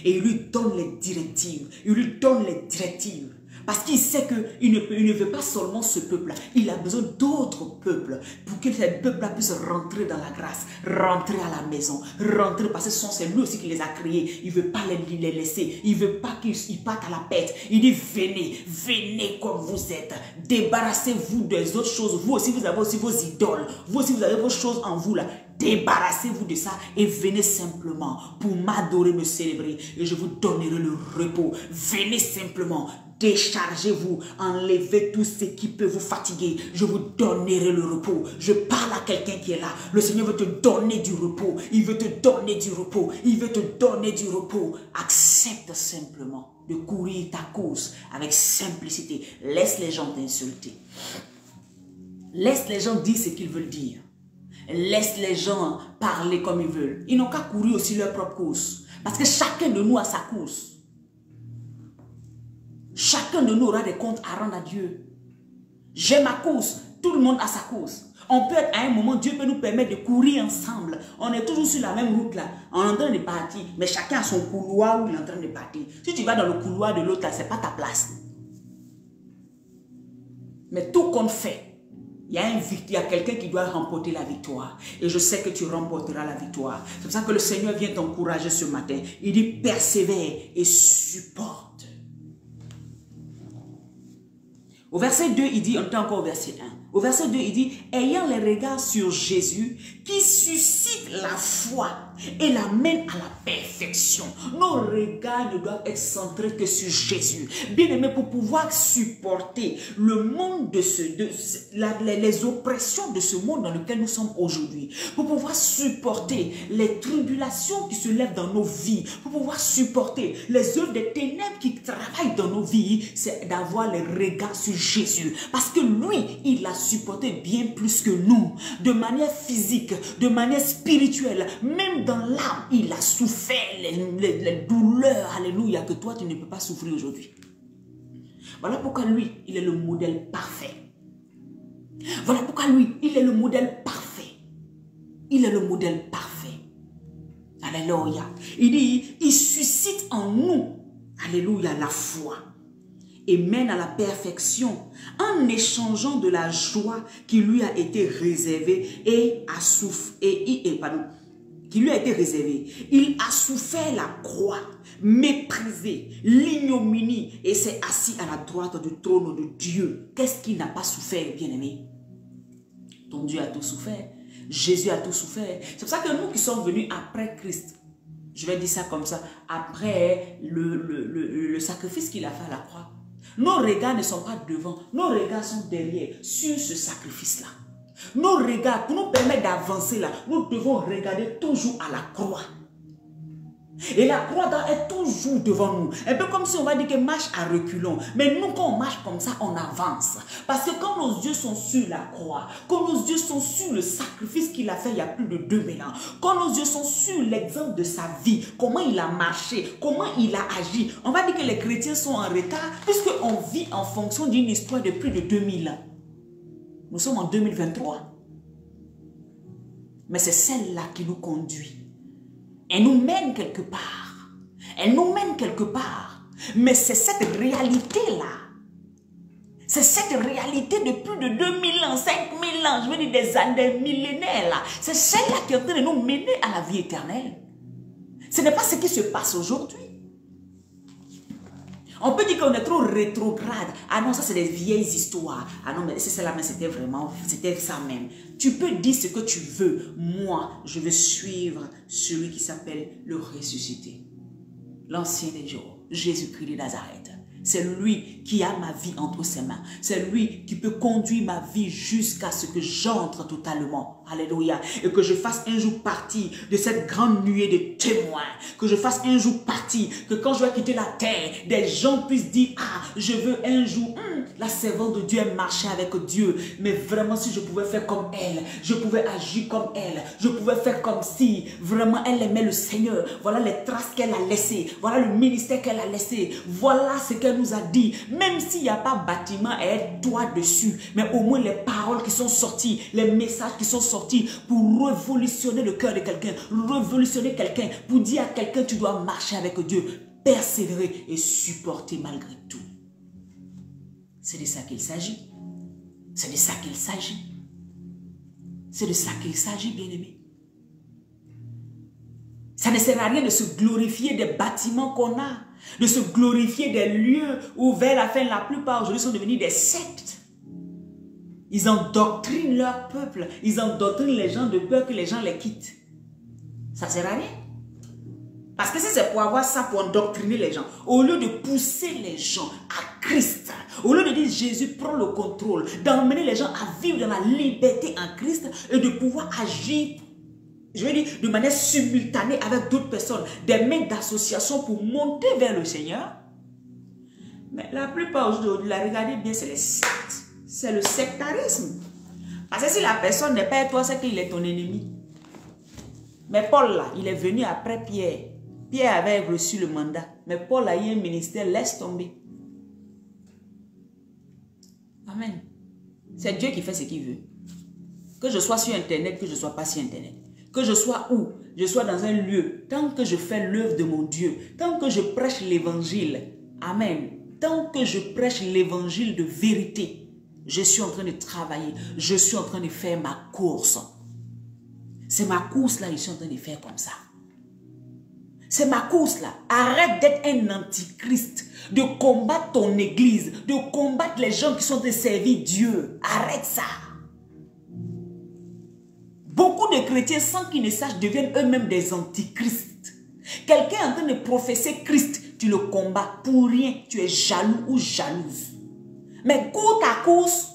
Et il lui donne les directives. Il lui donne les directives. Parce qu'il sait qu'il ne veut pas seulement ce peuple-là. Il a besoin d'autres peuples pour que ces peuples-là puissent rentrer dans la grâce, rentrer à la maison, rentrer parce que c'est lui aussi qui les a créés. Il ne veut pas les laisser. Il ne veut pas qu'ils partent à la pète. Il dit venez, venez comme vous êtes. Débarrassez-vous des autres choses. Vous aussi, vous avez aussi vos idoles. Vous aussi, vous avez vos choses en vous là. Débarrassez-vous de ça et venez simplement pour m'adorer, me célébrer et je vous donnerai le repos. Venez simplement. Déchargez-vous, enlevez tout ce qui peut vous fatiguer. Je vous donnerai le repos. Je parle à quelqu'un qui est là. Le Seigneur veut te donner du repos. Il veut te donner du repos. Il veut te donner du repos. Accepte simplement de courir ta cause avec simplicité. Laisse les gens t'insulter. Laisse les gens dire ce qu'ils veulent dire. Laisse les gens parler comme ils veulent. Ils n'ont qu'à courir aussi leur propre cause. Parce que chacun de nous a sa cause. Chacun de nous aura des comptes à rendre à Dieu. J'ai ma cause. Tout le monde a sa cause. On peut être à un moment, Dieu peut nous permettre de courir ensemble. On est toujours sur la même route là. On est en train de partir. Mais chacun a son couloir où il est en train de partir. Si tu vas dans le couloir de l'autre là, ce n'est pas ta place. Mais tout compte fait, il y a quelqu'un qui doit remporter la victoire. Et je sais que tu remporteras la victoire. C'est pour ça que le Seigneur vient t'encourager ce matin. Il dit persévère et supporte. Au verset 2, il dit, on est encore au verset 1. Au verset 2, il dit, ayant les regards sur Jésus, qui suscite la foi et l'amène à la perfection. Nos regards ne doivent être centrés que sur Jésus. Bien aimé, pour pouvoir supporter le monde les oppressions de ce monde dans lequel nous sommes aujourd'hui, pour pouvoir supporter les tribulations qui se lèvent dans nos vies, pour pouvoir supporter les œuvres des ténèbres qui travaillent dans nos vies, c'est d'avoir les regards sur Jésus. Parce que lui, il a supporté bien plus que nous, de manière physique, de manière spirituelle, même dans l'âme, il a souffert les douleurs, alléluia, que toi tu ne peux pas souffrir aujourd'hui. Voilà pourquoi lui, il est le modèle parfait. Voilà pourquoi lui, il est le modèle parfait. Il est le modèle parfait. Alléluia. Il dit, il suscite en nous, alléluia, la foi. Et mène à la perfection en échangeant de la joie qui lui a été réservée qui lui a été réservée. Il a souffert la croix, méprisé, l'ignominie et s'est assis à la droite du trône de Dieu. Qu'est-ce qu'il n'a pas souffert, bien-aimé? Ton Dieu a tout souffert. Jésus a tout souffert. C'est pour ça que nous qui sommes venus après Christ, je vais dire ça comme ça, après le sacrifice qu'il a fait à la croix, nos regards ne sont pas devant, nos regards sont derrière, sur ce sacrifice-là. Nos regards, pour nous permettre d'avancer là, nous devons regarder toujours à la croix. Et la croix doit être toujours devant nous. Un peu comme si on va dire que marche à reculons. Mais nous, quand on marche comme ça, on avance. Parce que quand nos yeux sont sur la croix, quand nos yeux sont sur le sacrifice qu'il a fait il y a plus de 2000 ans, quand nos yeux sont sur l'exemple de sa vie, comment il a marché, comment il a agi, on va dire que les chrétiens sont en retard puisqu'on vit en fonction d'une histoire de plus de 2000 ans. Nous sommes en 2023. Mais c'est celle-là qui nous conduit. Elle nous mène quelque part. Elle nous mène quelque part. Mais c'est cette réalité-là. C'est cette réalité de plus de 2000 ans, 5000 ans, je veux dire des années, des millénaires là. C'est celle-là qui est en train de nous mener à la vie éternelle. Ce n'est pas ce qui se passe aujourd'hui. On peut dire qu'on est trop rétrograde. Ah non, ça c'est des vieilles histoires. Ah non, mais c'est celle-là, mais c'était vraiment, c'était ça même. Tu peux dire ce que tu veux. Moi, je veux suivre celui qui s'appelle le ressuscité. L'ancien des jours, Jésus-Christ de Nazareth. C'est lui qui a ma vie entre ses mains. C'est lui qui peut conduire ma vie jusqu'à ce que j'entre totalement. Alléluia. Et que je fasse un jour partie de cette grande nuée de témoins. Que je fasse un jour partie. Que quand je vais quitter la terre, des gens puissent dire, ah, je veux un jour, la servante de Dieu a marché avec Dieu. Mais vraiment, si je pouvais faire comme elle, je pouvais agir comme elle, je pouvais faire comme si vraiment elle aimait le Seigneur. Voilà les traces qu'elle a laissées. Voilà le ministère qu'elle a laissé. Voilà ce qu'elle nous a dit. Même s'il n'y a pas bâtiment et toi dessus, mais au moins les paroles qui sont sorties, les messages qui sont sortis pour révolutionner le cœur de quelqu'un, révolutionner quelqu'un, pour dire à quelqu'un tu dois marcher avec Dieu, persévérer et supporter malgré tout. C'est de ça qu'il s'agit. C'est de ça qu'il s'agit. C'est de ça qu'il s'agit, bien-aimé. Ça ne sert à rien de se glorifier des bâtiments qu'on a, de se glorifier des lieux où vers la fin, la plupart aujourd'hui sont devenus des sectes. Ils endoctrinent leur peuple, ils endoctrinent les gens de peur que les gens les quittent. Ça ne sert à rien. Parce que si c'est pour avoir ça, pour endoctriner les gens, au lieu de pousser les gens à Christ, au lieu de dire Jésus prend le contrôle, d'emmener les gens à vivre dans la liberté en Christ et de pouvoir agir, je veux dire, de manière simultanée avec d'autres personnes, des mains d'association pour monter vers le Seigneur. Mais la plupart aujourd'hui, regardez bien, c'est les sectes. C'est le sectarisme. Parce que si la personne n'est pas toi, c'est qu'il est ton ennemi. Mais Paul là, il est venu après Pierre. Pierre avait reçu le mandat. Mais Paul a eu un ministère, laisse tomber. Amen. C'est Dieu qui fait ce qu'il veut. Que je sois sur Internet, que je ne sois pas sur Internet. Que je sois où? Je sois dans un lieu. Tant que je fais l'œuvre de mon Dieu. Tant que je prêche l'évangile. Amen. Tant que je prêche l'évangile de vérité. Je suis en train de travailler. Je suis en train de faire ma course. C'est ma course là, je suis en train de faire comme ça. C'est ma course là. Arrête d'être un antichrist. De combattre ton église. De combattre les gens qui sont en train de servir Dieu. Arrête ça. Beaucoup de chrétiens, sans qu'ils ne sachent, deviennent eux-mêmes des antichrists. Quelqu'un est en train de professer Christ, tu le combats pour rien. Tu es jaloux ou jalouse. Mais cours ta course.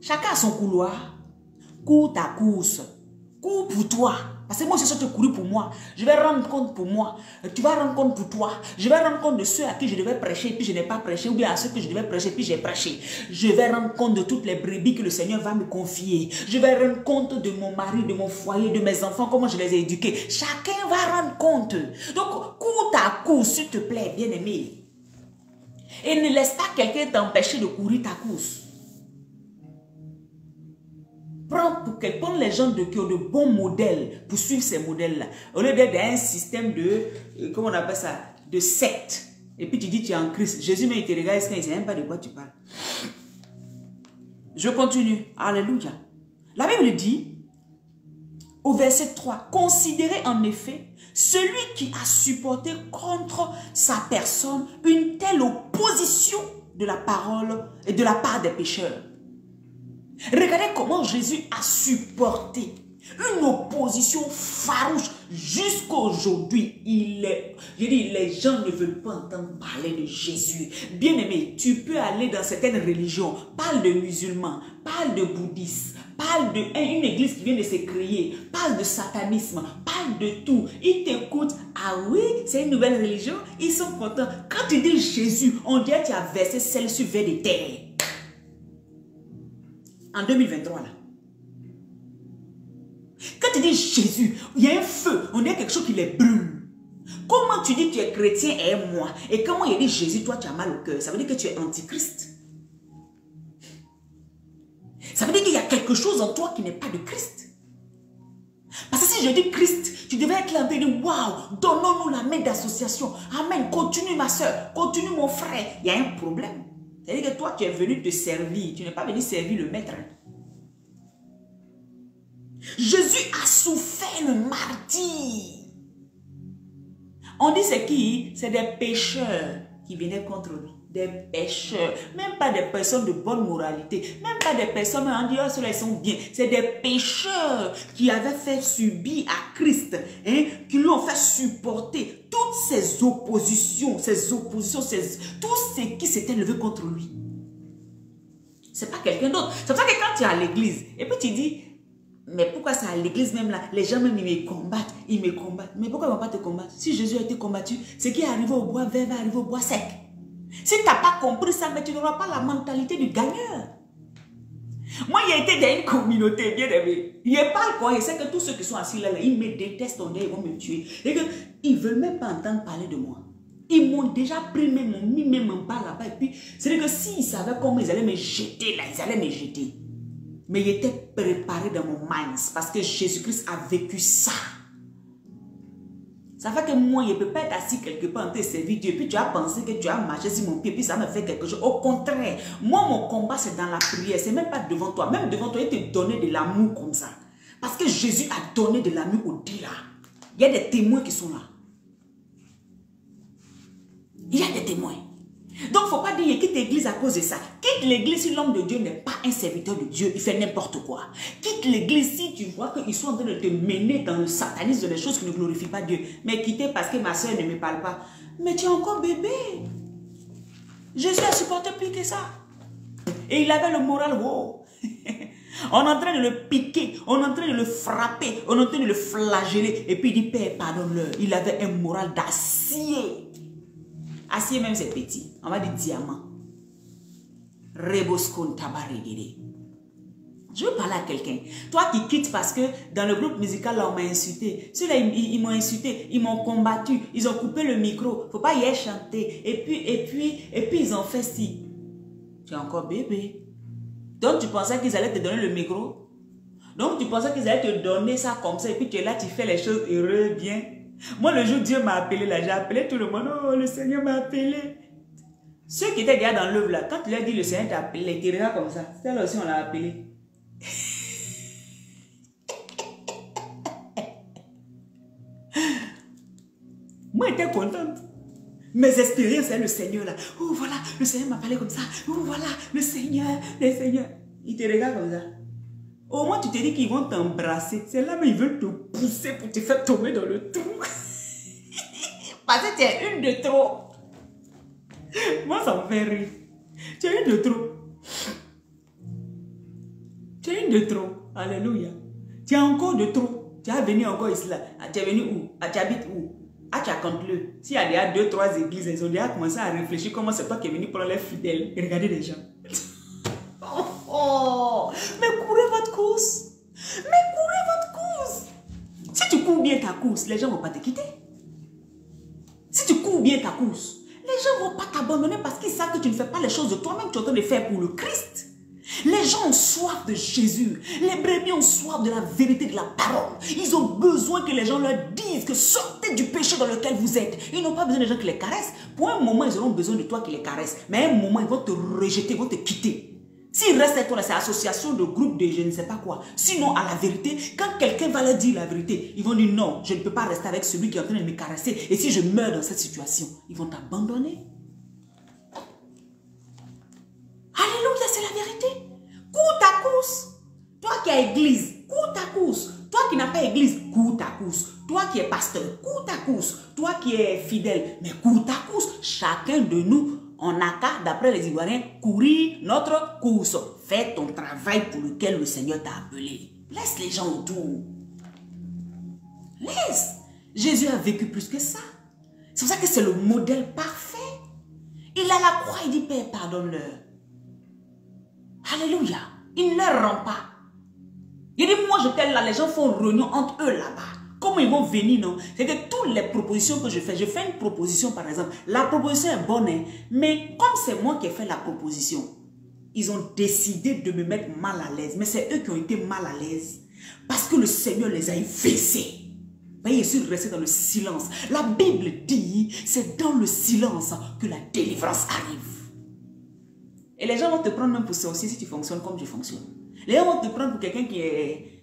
Chacun a son couloir. Cours ta course. Cours pour toi. Parce que moi, je suis en train de courir pour moi. Je vais rendre compte pour moi. Tu vas rendre compte pour toi. Je vais rendre compte de ceux à qui je devais prêcher, puis je n'ai pas prêché. Ou bien à ceux que je devais prêcher, puis j'ai prêché. Je vais rendre compte de toutes les brebis que le Seigneur va me confier. Je vais rendre compte de mon mari, de mon foyer, de mes enfants, comment je les ai éduqués. Chacun va rendre compte. Donc, cours ta course, s'il te plaît, bien-aimé. Et ne laisse pas quelqu'un t'empêcher de courir ta course. Prends les gens qui ont de bons modèles pour suivre ces modèles-là. Au lieu d'être dans un système de, comment on appelle ça, de secte. Et puis tu dis tu es en Christ. Jésus mais il te regarde, il ne sait même pas de quoi tu parles. Je continue. Alléluia. La Bible dit, au verset 3, considérez en effet celui qui a supporté contre sa personne une telle opposition de la parole et de la part des pécheurs. Regardez comment Jésus a supporté une opposition farouche jusqu'à aujourd'hui. Les gens ne veulent pas entendre parler de Jésus. Bien aimé, tu peux aller dans certaines religions, parle de musulmans, parle de bouddhistes, parle d'une église qui vient de se créer, parle de satanisme, parle de tout. Ils t'écoutent. Ah oui, c'est une nouvelle religion. Ils sont contents. Quand tu dis Jésus, on dirait que tu as versé celle sur vers des terres. En 2023 là. Quand tu dis Jésus, il y a un feu, on dirait quelque chose qui les brûle. Comment tu dis tu es chrétien et moi? Et comment il dit Jésus, toi tu as mal au cœur? Ça veut dire que tu es antichrist. Ça veut dire qu'il y a quelque chose en toi qui n'est pas de Christ. Parce que si je dis Christ, tu devais être là et dire, waouh, donnons-nous la main d'association. Amen, continue ma soeur, continue mon frère. Il y a un problème. C'est-à-dire que toi, tu es venu te servir. Tu n'es pas venu servir le maître. Jésus a souffert le martyre. On dit c'est qui? C'est des pécheurs qui venaient contre lui. Des pécheurs. Même pas des personnes de bonne moralité. Même pas des personnes, on dit, oh, ceux-là, ils sont bien. C'est des pécheurs qui avaient fait subir à Christ, hein, qui lui ont fait supporter toutes ces oppositions, tout ce qui s'était levé contre lui. C'est pas quelqu'un d'autre. C'est pour ça que quand tu es à l'église, et puis tu dis, mais pourquoi c'est à l'église même là, les gens même ils me combattent, Mais pourquoi ils ne vont pas te combattre? Si Jésus a été combattu, ce qui est arrivé au bois vert va arriver au bois sec. Si tu n'as pas compris ça, mais tu n'auras pas la mentalité du gagneur. Moi, j'ai été dans une communauté, bien aimé. Je parle quoi? Je sais que tous ceux qui sont assis là, ils me détestent, ils vont me tuer. Et que, ils ne veulent même pas entendre parler de moi. Ils m'ont déjà pris, m'ont mis même en bas là-bas. Et puis, c'est que s'ils savaient comment ils allaient me jeter là, ils allaient me jeter. Mais il était préparé dans mon mind parce que Jésus-Christ a vécu ça. Ça fait que moi, je ne peux pas être assis quelque part en te servir Dieu. Puis tu as pensé que tu as marché sur mon pied, puis ça me fait quelque chose. Au contraire, moi, mon combat, c'est dans la prière. C'est même pas devant toi. Même devant toi, il te donnait de l'amour comme ça. Parce que Jésus a donné de l'amour au-delà. Il y a des témoins qui sont là. Il y a des témoins. Donc, il ne faut pas dire qu'il quitte l'église à cause de ça. Quitte l'église si l'homme de Dieu n'est pas un serviteur de Dieu. Il fait n'importe quoi. Quitte l'église si tu vois qu'ils sont en train de te mener dans le satanisme, des choses qui ne glorifient pas Dieu. Mais quitter parce que ma soeur ne me parle pas. Mais tu es encore bébé. Jésus a supporté plus que ça. Et il avait le moral haut. On est en train de le piquer, on est en train de le frapper, on est en train de le flageller. Et puis il dit, Père, pardonne-le. Il avait un moral d'acier. Acier même c'est petit. On va dire diamant. Reboscon tabaregede. Je veux parler à quelqu'un. Toi qui quittes parce que dans le groupe musical là on m'a insulté. Ceux-là ils m'ont insulté, ils m'ont combattu, ils ont coupé le micro. Faut pas y aller chanter. Et puis ils ont fait ci. Tu es encore bébé. Donc tu pensais qu'ils allaient te donner le micro? Donc tu pensais qu'ils allaient te donner ça comme ça et puis tu es là, tu fais les choses heureux, bien. Moi, le jour où Dieu m'a appelé, là, j'ai appelé tout le monde. Oh, le Seigneur m'a appelé. Ceux qui étaient déjà dans l'œuvre, là, quand tu leur dis le Seigneur t'a appelé, ils te regardent comme ça. C'est là aussi, on l'a appelé. Moi, j'étais contente. Mes expériences, c'est le Seigneur, là. Oh, voilà, le Seigneur m'a parlé comme ça. Oh, voilà, le Seigneur. Ils te regardent comme ça. Au moins, tu te dis qu'ils vont t'embrasser. C'est là, mais ils veulent te pousser pour te faire tomber dans le trou. Parce que tu es une de trop. Moi, ça me fait rire. Tu es une de trop. Tu es une de trop. Alléluia. Tu es encore de trop. Tu es venu encore ici, là. Tu es venu où? Tu habites où? Ah, tu as compté. S'il y a déjà 2, 3 églises, ils ont déjà commencé à réfléchir comment c'est toi qui es venu prendre les fidèles. Et regardez les gens. Oh, mais courez votre course. Mais courez votre course. Si tu cours bien ta course, les gens ne vont pas te quitter. Si tu cours bien ta course, les gens ne vont pas t'abandonner parce qu'ils savent que tu ne fais pas les choses de toi-même que tu es en train de faire pour le Christ. Les gens ont soif de Jésus. Les brebis ont soif de la vérité de la parole. Ils ont besoin que les gens leur disent que sortez du péché dans lequel vous êtes. Ils n'ont pas besoin des gens qui les caressent. Pour un moment, ils auront besoin de toi qui les caresses. Mais à un moment, ils vont te rejeter, ils vont te quitter. S'il reste avec toi, c'est association de groupe de je ne sais pas quoi. Sinon, à la vérité, quand quelqu'un va leur dire la vérité, ils vont dire non, je ne peux pas rester avec celui qui est en train de me caresser. Et si je meurs dans cette situation, ils vont t'abandonner. Alléluia, c'est la vérité. Cours ta course. Toi qui as église, cours ta course. Toi qui n'as pas église, cours ta course. Toi qui es pasteur, cours ta course. Toi qui es fidèle, mais cours ta course. Chacun de nous, on n'a qu'à, d'après les Ivoiriens, courir notre course. Fais ton travail pour lequel le Seigneur t'a appelé. Laisse les gens autour. Laisse. Jésus a vécu plus que ça. C'est pour ça que c'est le modèle parfait. Il a la croix, il dit, Père, pardonne-leur. Alléluia. Il ne leur rend pas. Il dit, moi, je t'aime là, les gens font réunion entre eux là-bas. Comment ils vont venir, non? C'est que toutes les propositions que je fais une proposition par exemple. La proposition est bonne, hein, mais comme c'est moi qui ai fait la proposition, ils ont décidé de me mettre mal à l'aise. Mais c'est eux qui ont été mal à l'aise. Parce que le Seigneur les a effacés. Voyez, ils sont restés dans le silence. La Bible dit, c'est dans le silence que la délivrance arrive. Et les gens vont te prendre même pour sorcier si tu fonctionnes comme tu fonctionnes. Les gens vont te prendre pour quelqu'un qui est...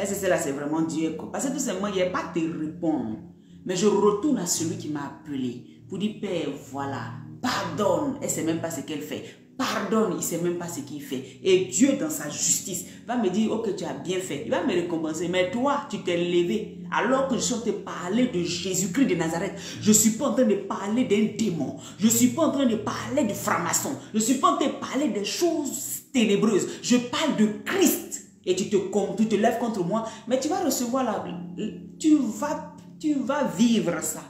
c'est vraiment Dieu. Parce que tout simplement, il n'y a pas de répondre. Mais je retourne à celui qui m'a appelé pour dire, Père, voilà, pardonne. Elle ne sait même pas ce qu'elle fait. Pardonne, il ne sait même pas ce qu'il fait. Et Dieu, dans sa justice, va me dire, ok, tu as bien fait. Il va me récompenser. Mais toi, tu t'es levé. Alors que je suis en train de parler de Jésus-Christ de Nazareth, je ne suis pas en train de parler d'un démon. Je ne suis pas en train de parler de franc-maçon. Je ne suis pas en train de parler des choses ténébreuses. Je parle de Christ. Et tu te lèves contre moi. Mais tu vas recevoir tu vas vivre ça.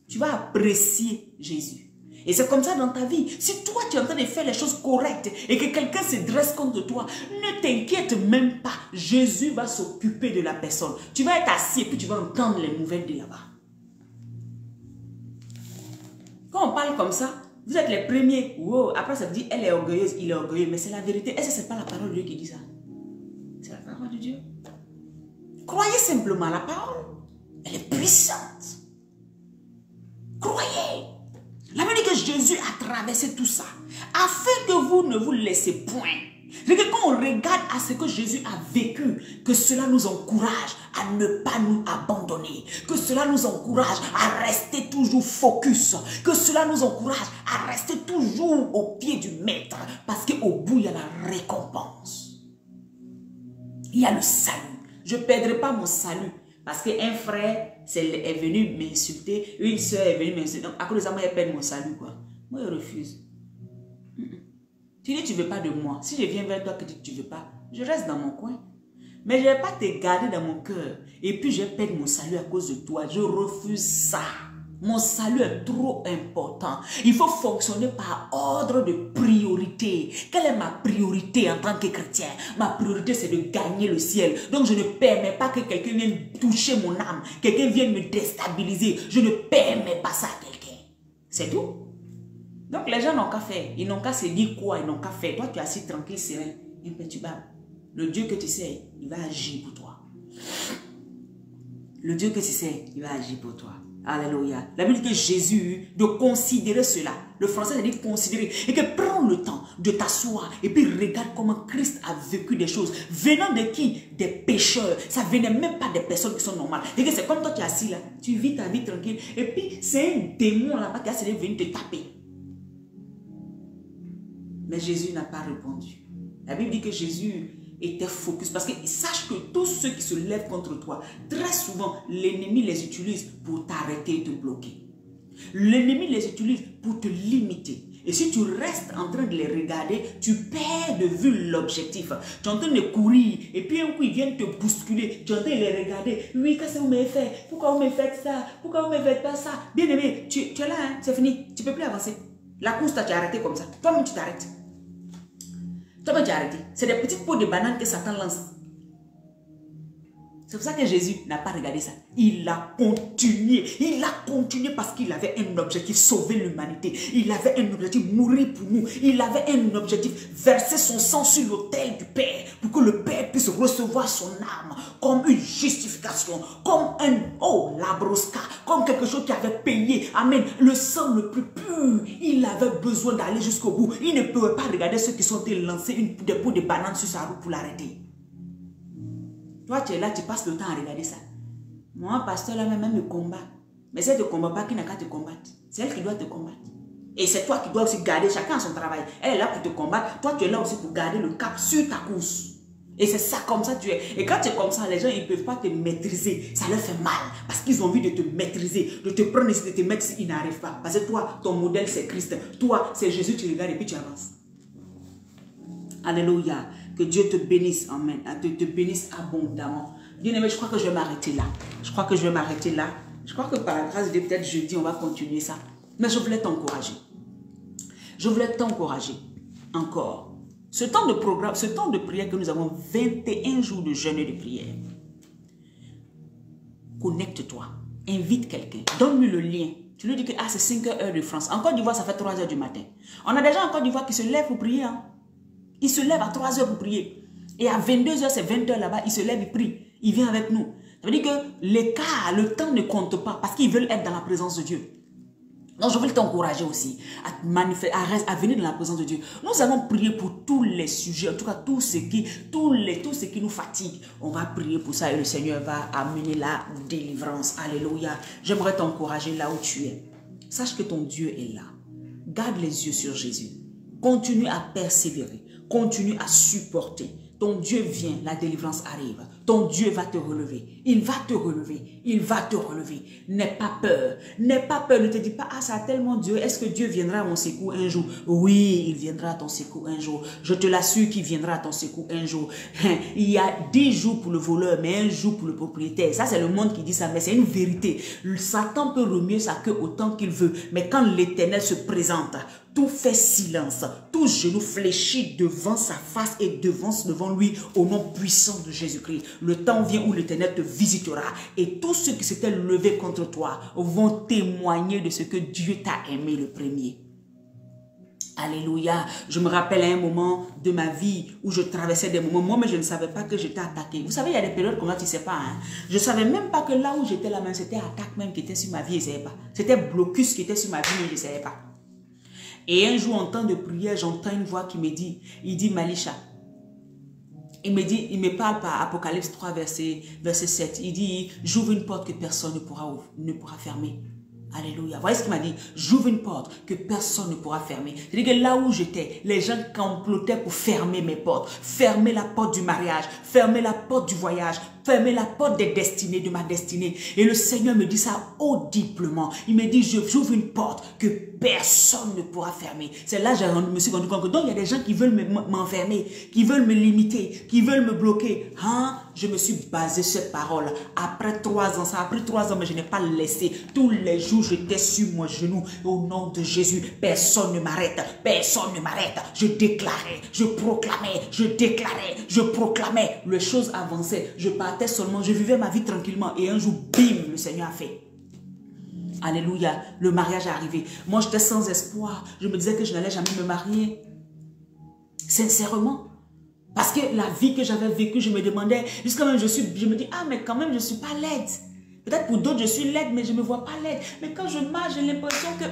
Tu vas apprécier Jésus. Et c'est comme ça dans ta vie. Si toi, tu es en train de faire les choses correctes et que quelqu'un se dresse contre toi, ne t'inquiète même pas. Jésus va s'occuper de la personne. Tu vas être assis et puis tu vas entendre les nouvelles de là-bas. Quand on parle comme ça, vous êtes les premiers. Wow. Après, ça veut dire, elle est orgueilleuse, il est orgueilleux. Mais c'est la vérité. Est-ce que ce n'est pas la parole de Dieu qui dit ça? C'est la parole de Dieu. Croyez simplement la parole. Elle est puissante. Croyez. La Bible dit que Jésus a traversé tout ça, afin que vous ne vous laissez point. C'est que quand on regarde à ce que Jésus a vécu, que cela nous encourage à ne pas nous abandonner, que cela nous encourage à rester toujours focus, que cela nous encourage à rester toujours au pied du maître, parce qu'au bout, il y a la récompense. Il y a le salut. Je ne perdrai pas mon salut. Parce qu'un frère est venu m'insulter, une soeur est venue m'insulter. Donc, à cause de ça, moi, je perds mon salut, quoi. Moi, je refuse. Tu dis, tu ne veux pas de moi. Si je viens vers toi que tu ne veux pas, je reste dans mon coin. Mais je ne vais pas te garder dans mon cœur. Et puis, je perds mon salut à cause de toi. Je refuse ça. Mon salut est trop important. Il faut fonctionner par ordre de priorité. Quelle est ma priorité en tant que chrétien? Ma priorité, c'est de gagner le ciel. Donc, je ne permets pas que quelqu'un vienne toucher mon âme. Quelqu'un vienne me déstabiliser. Je ne permets pas ça à quelqu'un. C'est tout. Donc, les gens n'ont qu'à faire. Ils n'ont qu'à se dire quoi? Ils n'ont qu'à faire. Toi, tu es assis tranquille, serein, imperturbable. Le Dieu que tu sais, il va agir pour toi. Le Dieu que tu sais, il va agir pour toi. Alléluia. La Bible dit que Jésus, de considérer cela, le français dit considérer, et que prends le temps de t'asseoir et puis regarde comment Christ a vécu des choses. Venant de qui? Des pécheurs. Ça venait même pas des personnes qui sont normales. Et que c'est comme toi tu es assis là, tu vis ta vie tranquille, et puis c'est un démon là-bas qui a venu te taper. Mais Jésus n'a pas répondu. La Bible dit que Jésus était focus. Parce que sache que tous ceux qui se lèvent contre toi, très souvent, l'ennemi les utilise pour t'arrêter et te bloquer. L'ennemi les utilise pour te limiter. Et si tu restes en train de les regarder, tu perds de vue l'objectif. Tu es en train de courir et puis un coup, ils viennent te bousculer. Tu es en train de les regarder. Oui, qu'est-ce que vous m'avez fait? Pourquoi vous me faites ça? Pourquoi vous ne me faites pas ça? Bien aimé, tu es là, hein? C'est fini. Tu ne peux plus avancer. La course, tu as arrêté comme ça. Toi-même, tu t'arrêtes. Toi-même, tu as arrêté. C'est des petites peaux de banane que Satan lance. C'est pour ça que Jésus n'a pas regardé ça. Il a continué. Il a continué parce qu'il avait un objectif, sauver l'humanité. Il avait un objectif, mourir pour nous. Il avait un objectif, verser son sang sur l'autel du Père pour que le Père puisse recevoir son âme comme une justification, comme un, oh, la brosca, comme quelque chose qui avait payé. Amen. Le sang le plus pur. Il avait besoin d'aller jusqu'au bout. Il ne pouvait pas regarder ceux qui sont lancés des peaux de banane sur sa route pour l'arrêter. Toi, tu es là, tu passes le temps à regarder ça. Moi, pasteur, là, même me combat. Mais si elle ne te combat pas, qui n'a qu'à te combattre? C'est elle qui doit te combattre. Et c'est toi qui dois aussi garder, chacun son travail. Elle est là pour te combattre. Toi, tu es là aussi pour garder le cap sur ta course. Et c'est ça, comme ça tu es. Et quand tu es comme ça, les gens, ils ne peuvent pas te maîtriser. Ça leur fait mal. Parce qu'ils ont envie de te maîtriser, de te prendre ici, de te mettre ici. Ils n'arrivent pas. Parce que toi, ton modèle, c'est Christ. Toi, c'est Jésus, tu regardes et puis tu avances. Alléluia. Que Dieu te bénisse, amen. Te bénisse abondamment. Bien-aimé, je crois que je vais m'arrêter là. Je crois que je vais m'arrêter là. Je crois que par la grâce de Dieu, peut-être jeudi, on va continuer ça. Mais je voulais t'encourager. Je voulais t'encourager encore. Ce temps de programme, ce temps de prière que nous avons, 21 jours de jeûne et de prière. Connecte-toi. Invite quelqu'un. Donne-lui le lien. Tu lui dis que c'est 5 heures de France. En Côte d'Ivoire, ça fait 3 heures du matin. On a des gens en Côte d'Ivoire qui se lèvent pour prier. Hein? Il se lève à 3 heures pour prier. Et à 22 heures, c'est 20 heures là-bas, il se lève, il prie. Il vient avec nous. Ça veut dire que l'écart, le temps ne compte pas parce qu'ils veulent être dans la présence de Dieu. Donc, je veux t'encourager aussi à venir dans la présence de Dieu. Nous allons prier pour tous les sujets, en tout cas tout ce qui nous fatigue. On va prier pour ça et le Seigneur va amener la délivrance. Alléluia. J'aimerais t'encourager là où tu es. Sache que ton Dieu est là. Garde les yeux sur Jésus. Continue à persévérer. Continue à supporter. Ton Dieu vient, la délivrance arrive. Ton Dieu va te relever. Il va te relever. Il va te relever. N'aie pas peur. N'aie pas peur. Ne te dis pas, ah, ça a tellement Dieu. Est-ce que Dieu viendra à mon secours un jour? Oui, il viendra à ton secours un jour. Je te l'assure qu'il viendra à ton secours un jour. Il y a 10 jours pour le voleur, mais un jour pour le propriétaire. Ça, c'est le monde qui dit ça, mais c'est une vérité. Satan peut remuer sa queue autant qu'il veut. Mais quand l'Éternel se présente, tout fait silence, tout genou fléchit devant sa face et devant lui au nom puissant de Jésus-Christ. Le temps vient où l'Éternel te visitera et tous ceux qui s'étaient levés contre toi vont témoigner de ce que Dieu t'a aimé le premier. Alléluia. Je me rappelle à un moment de ma vie où je traversais des moments, moi, mais je ne savais pas que j'étais attaquée. Vous savez, il y a des périodes comme ça, tu ne sais pas. Hein? Je ne savais même pas que là où j'étais là, même c'était attaque même qui était sur ma vie, je ne savais pas. C'était blocus qui était sur ma vie, mais je ne savais pas. Et un jour, en temps de prière, j'entends une voix qui me dit, il dit, Malisha, il me parle par Apocalypse 3, verset 7. Il dit, j'ouvre une porte que personne ne pourra fermer. Alléluia. Voyez ce qu'il m'a dit. J'ouvre une porte que personne ne pourra fermer. C'est-à-dire que là où j'étais, les gens complotaient pour fermer mes portes. Fermer la porte du mariage. Fermer la porte du voyage. Fermer la porte des destinées, de ma destinée. Et le Seigneur me dit ça audiblement. Il me dit, j'ouvre une porte que personne ne pourra fermer. C'est là que je me suis rendu compte que donc il y a des gens qui veulent m'enfermer, qui veulent me limiter, qui veulent me bloquer. Hein? Je me suis basé sur cette parole. Après 3 ans, ça a pris 3 ans, mais je n'ai pas laissé. Tous les jours, j'étais sur mon genou. Au nom de Jésus, personne ne m'arrête. Personne ne m'arrête. Je déclarais, je proclamais, je déclarais, je proclamais. Les choses avançaient. Je partais seulement, je vivais ma vie tranquillement. Et un jour, bim, le Seigneur a fait. Alléluia, le mariage est arrivé. Moi, j'étais sans espoir. Je me disais que je n'allais jamais me marier. Sincèrement. Parce que la vie que j'avais vécue, je me demandais, jusqu'à même, je me dis, ah, mais quand même, je ne suis pas laide. Peut-être pour d'autres, je suis laide, mais je ne me vois pas laide. Mais quand je marche, j'ai l'impression que,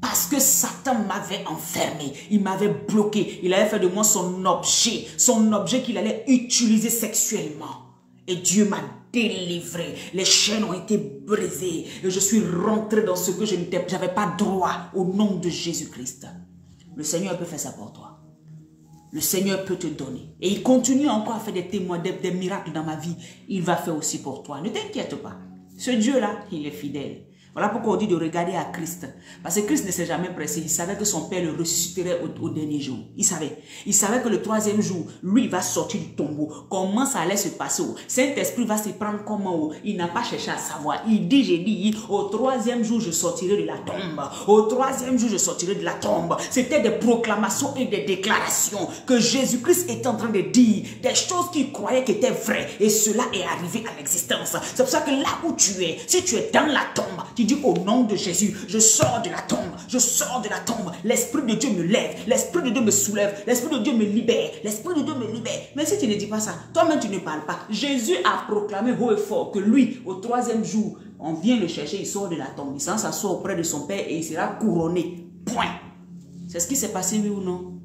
parce que Satan m'avait enfermé, il m'avait bloqué, il avait fait de moi son objet qu'il allait utiliser sexuellement. Et Dieu m'a délivré, les chaînes ont été brisées, et je suis rentré dans ce que je n'avais pas droit au nom de Jésus-Christ. Le Seigneur peut faire ça pour toi. Le Seigneur peut te donner. Et il continue encore à faire des témoins, des miracles dans ma vie. Il va faire aussi pour toi. Ne t'inquiète pas. Ce Dieu-là, il est fidèle. Voilà pourquoi on dit de regarder à Christ. Parce que Christ ne s'est jamais pressé. Il savait que son Père le ressusciterait au dernier jour. Il savait. Il savait que le 3e jour, lui, il va sortir du tombeau. Comment ça allait se passer? Saint-Esprit va se prendre comment? Il n'a pas cherché à savoir. Il dit, j'ai dit, au 3e jour, je sortirai de la tombe. Au 3e jour, je sortirai de la tombe. C'était des proclamations et des déclarations que Jésus-Christ était en train de dire. Des choses qu'il croyait qui étaient vraies. Et cela est arrivé à l'existence. C'est pour ça que là où tu es, si tu es dans la tombe, tu dis au nom de Jésus, je sors de la tombe, je sors de la tombe. L'Esprit de Dieu me lève, l'Esprit de Dieu me soulève, l'Esprit de Dieu me libère, l'Esprit de Dieu me libère. Mais si tu ne dis pas ça, toi-même tu ne parles pas. Jésus a proclamé haut et fort que lui, au 3e jour, on vient le chercher, il sort de la tombe, il s'assoit auprès de son Père et il sera couronné. Point. C'est ce qui s'est passé, oui ou non?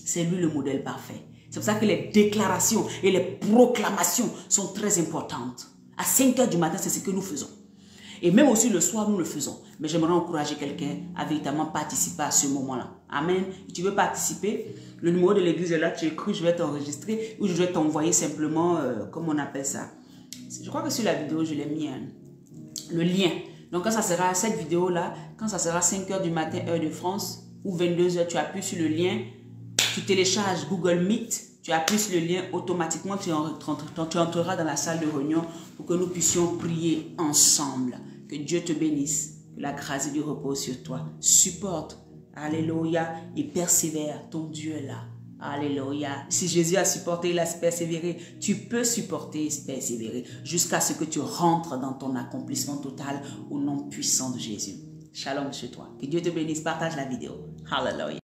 C'est lui le modèle parfait. C'est pour ça que les déclarations et les proclamations sont très importantes. À 5 h du matin, c'est ce que nous faisons. Et même aussi le soir, nous le faisons. Mais j'aimerais encourager quelqu'un à véritablement participer à ce moment-là. Amen. Si tu veux participer, le numéro de l'église est là, tu écris, je vais t'enregistrer ou je vais t'envoyer simplement, comment on appelle ça. Je crois que sur la vidéo, je l'ai mis, le lien. Donc quand ça sera cette vidéo-là, quand ça sera 5 h du matin, heure de France, ou 22 h, tu appuies sur le lien, tu télécharges Google Meet, tu appuies sur le lien, automatiquement tu entreras dans la salle de réunion pour que nous puissions prier ensemble. Que Dieu te bénisse, que la grâce de Dieu repose sur toi. Supporte, alléluia, et persévère, ton Dieu est là. Alléluia. Si Jésus a supporté, il a persévéré, tu peux supporter et persévérer jusqu'à ce que tu rentres dans ton accomplissement total au nom puissant de Jésus. Shalom chez toi. Que Dieu te bénisse, partage la vidéo. Alléluia.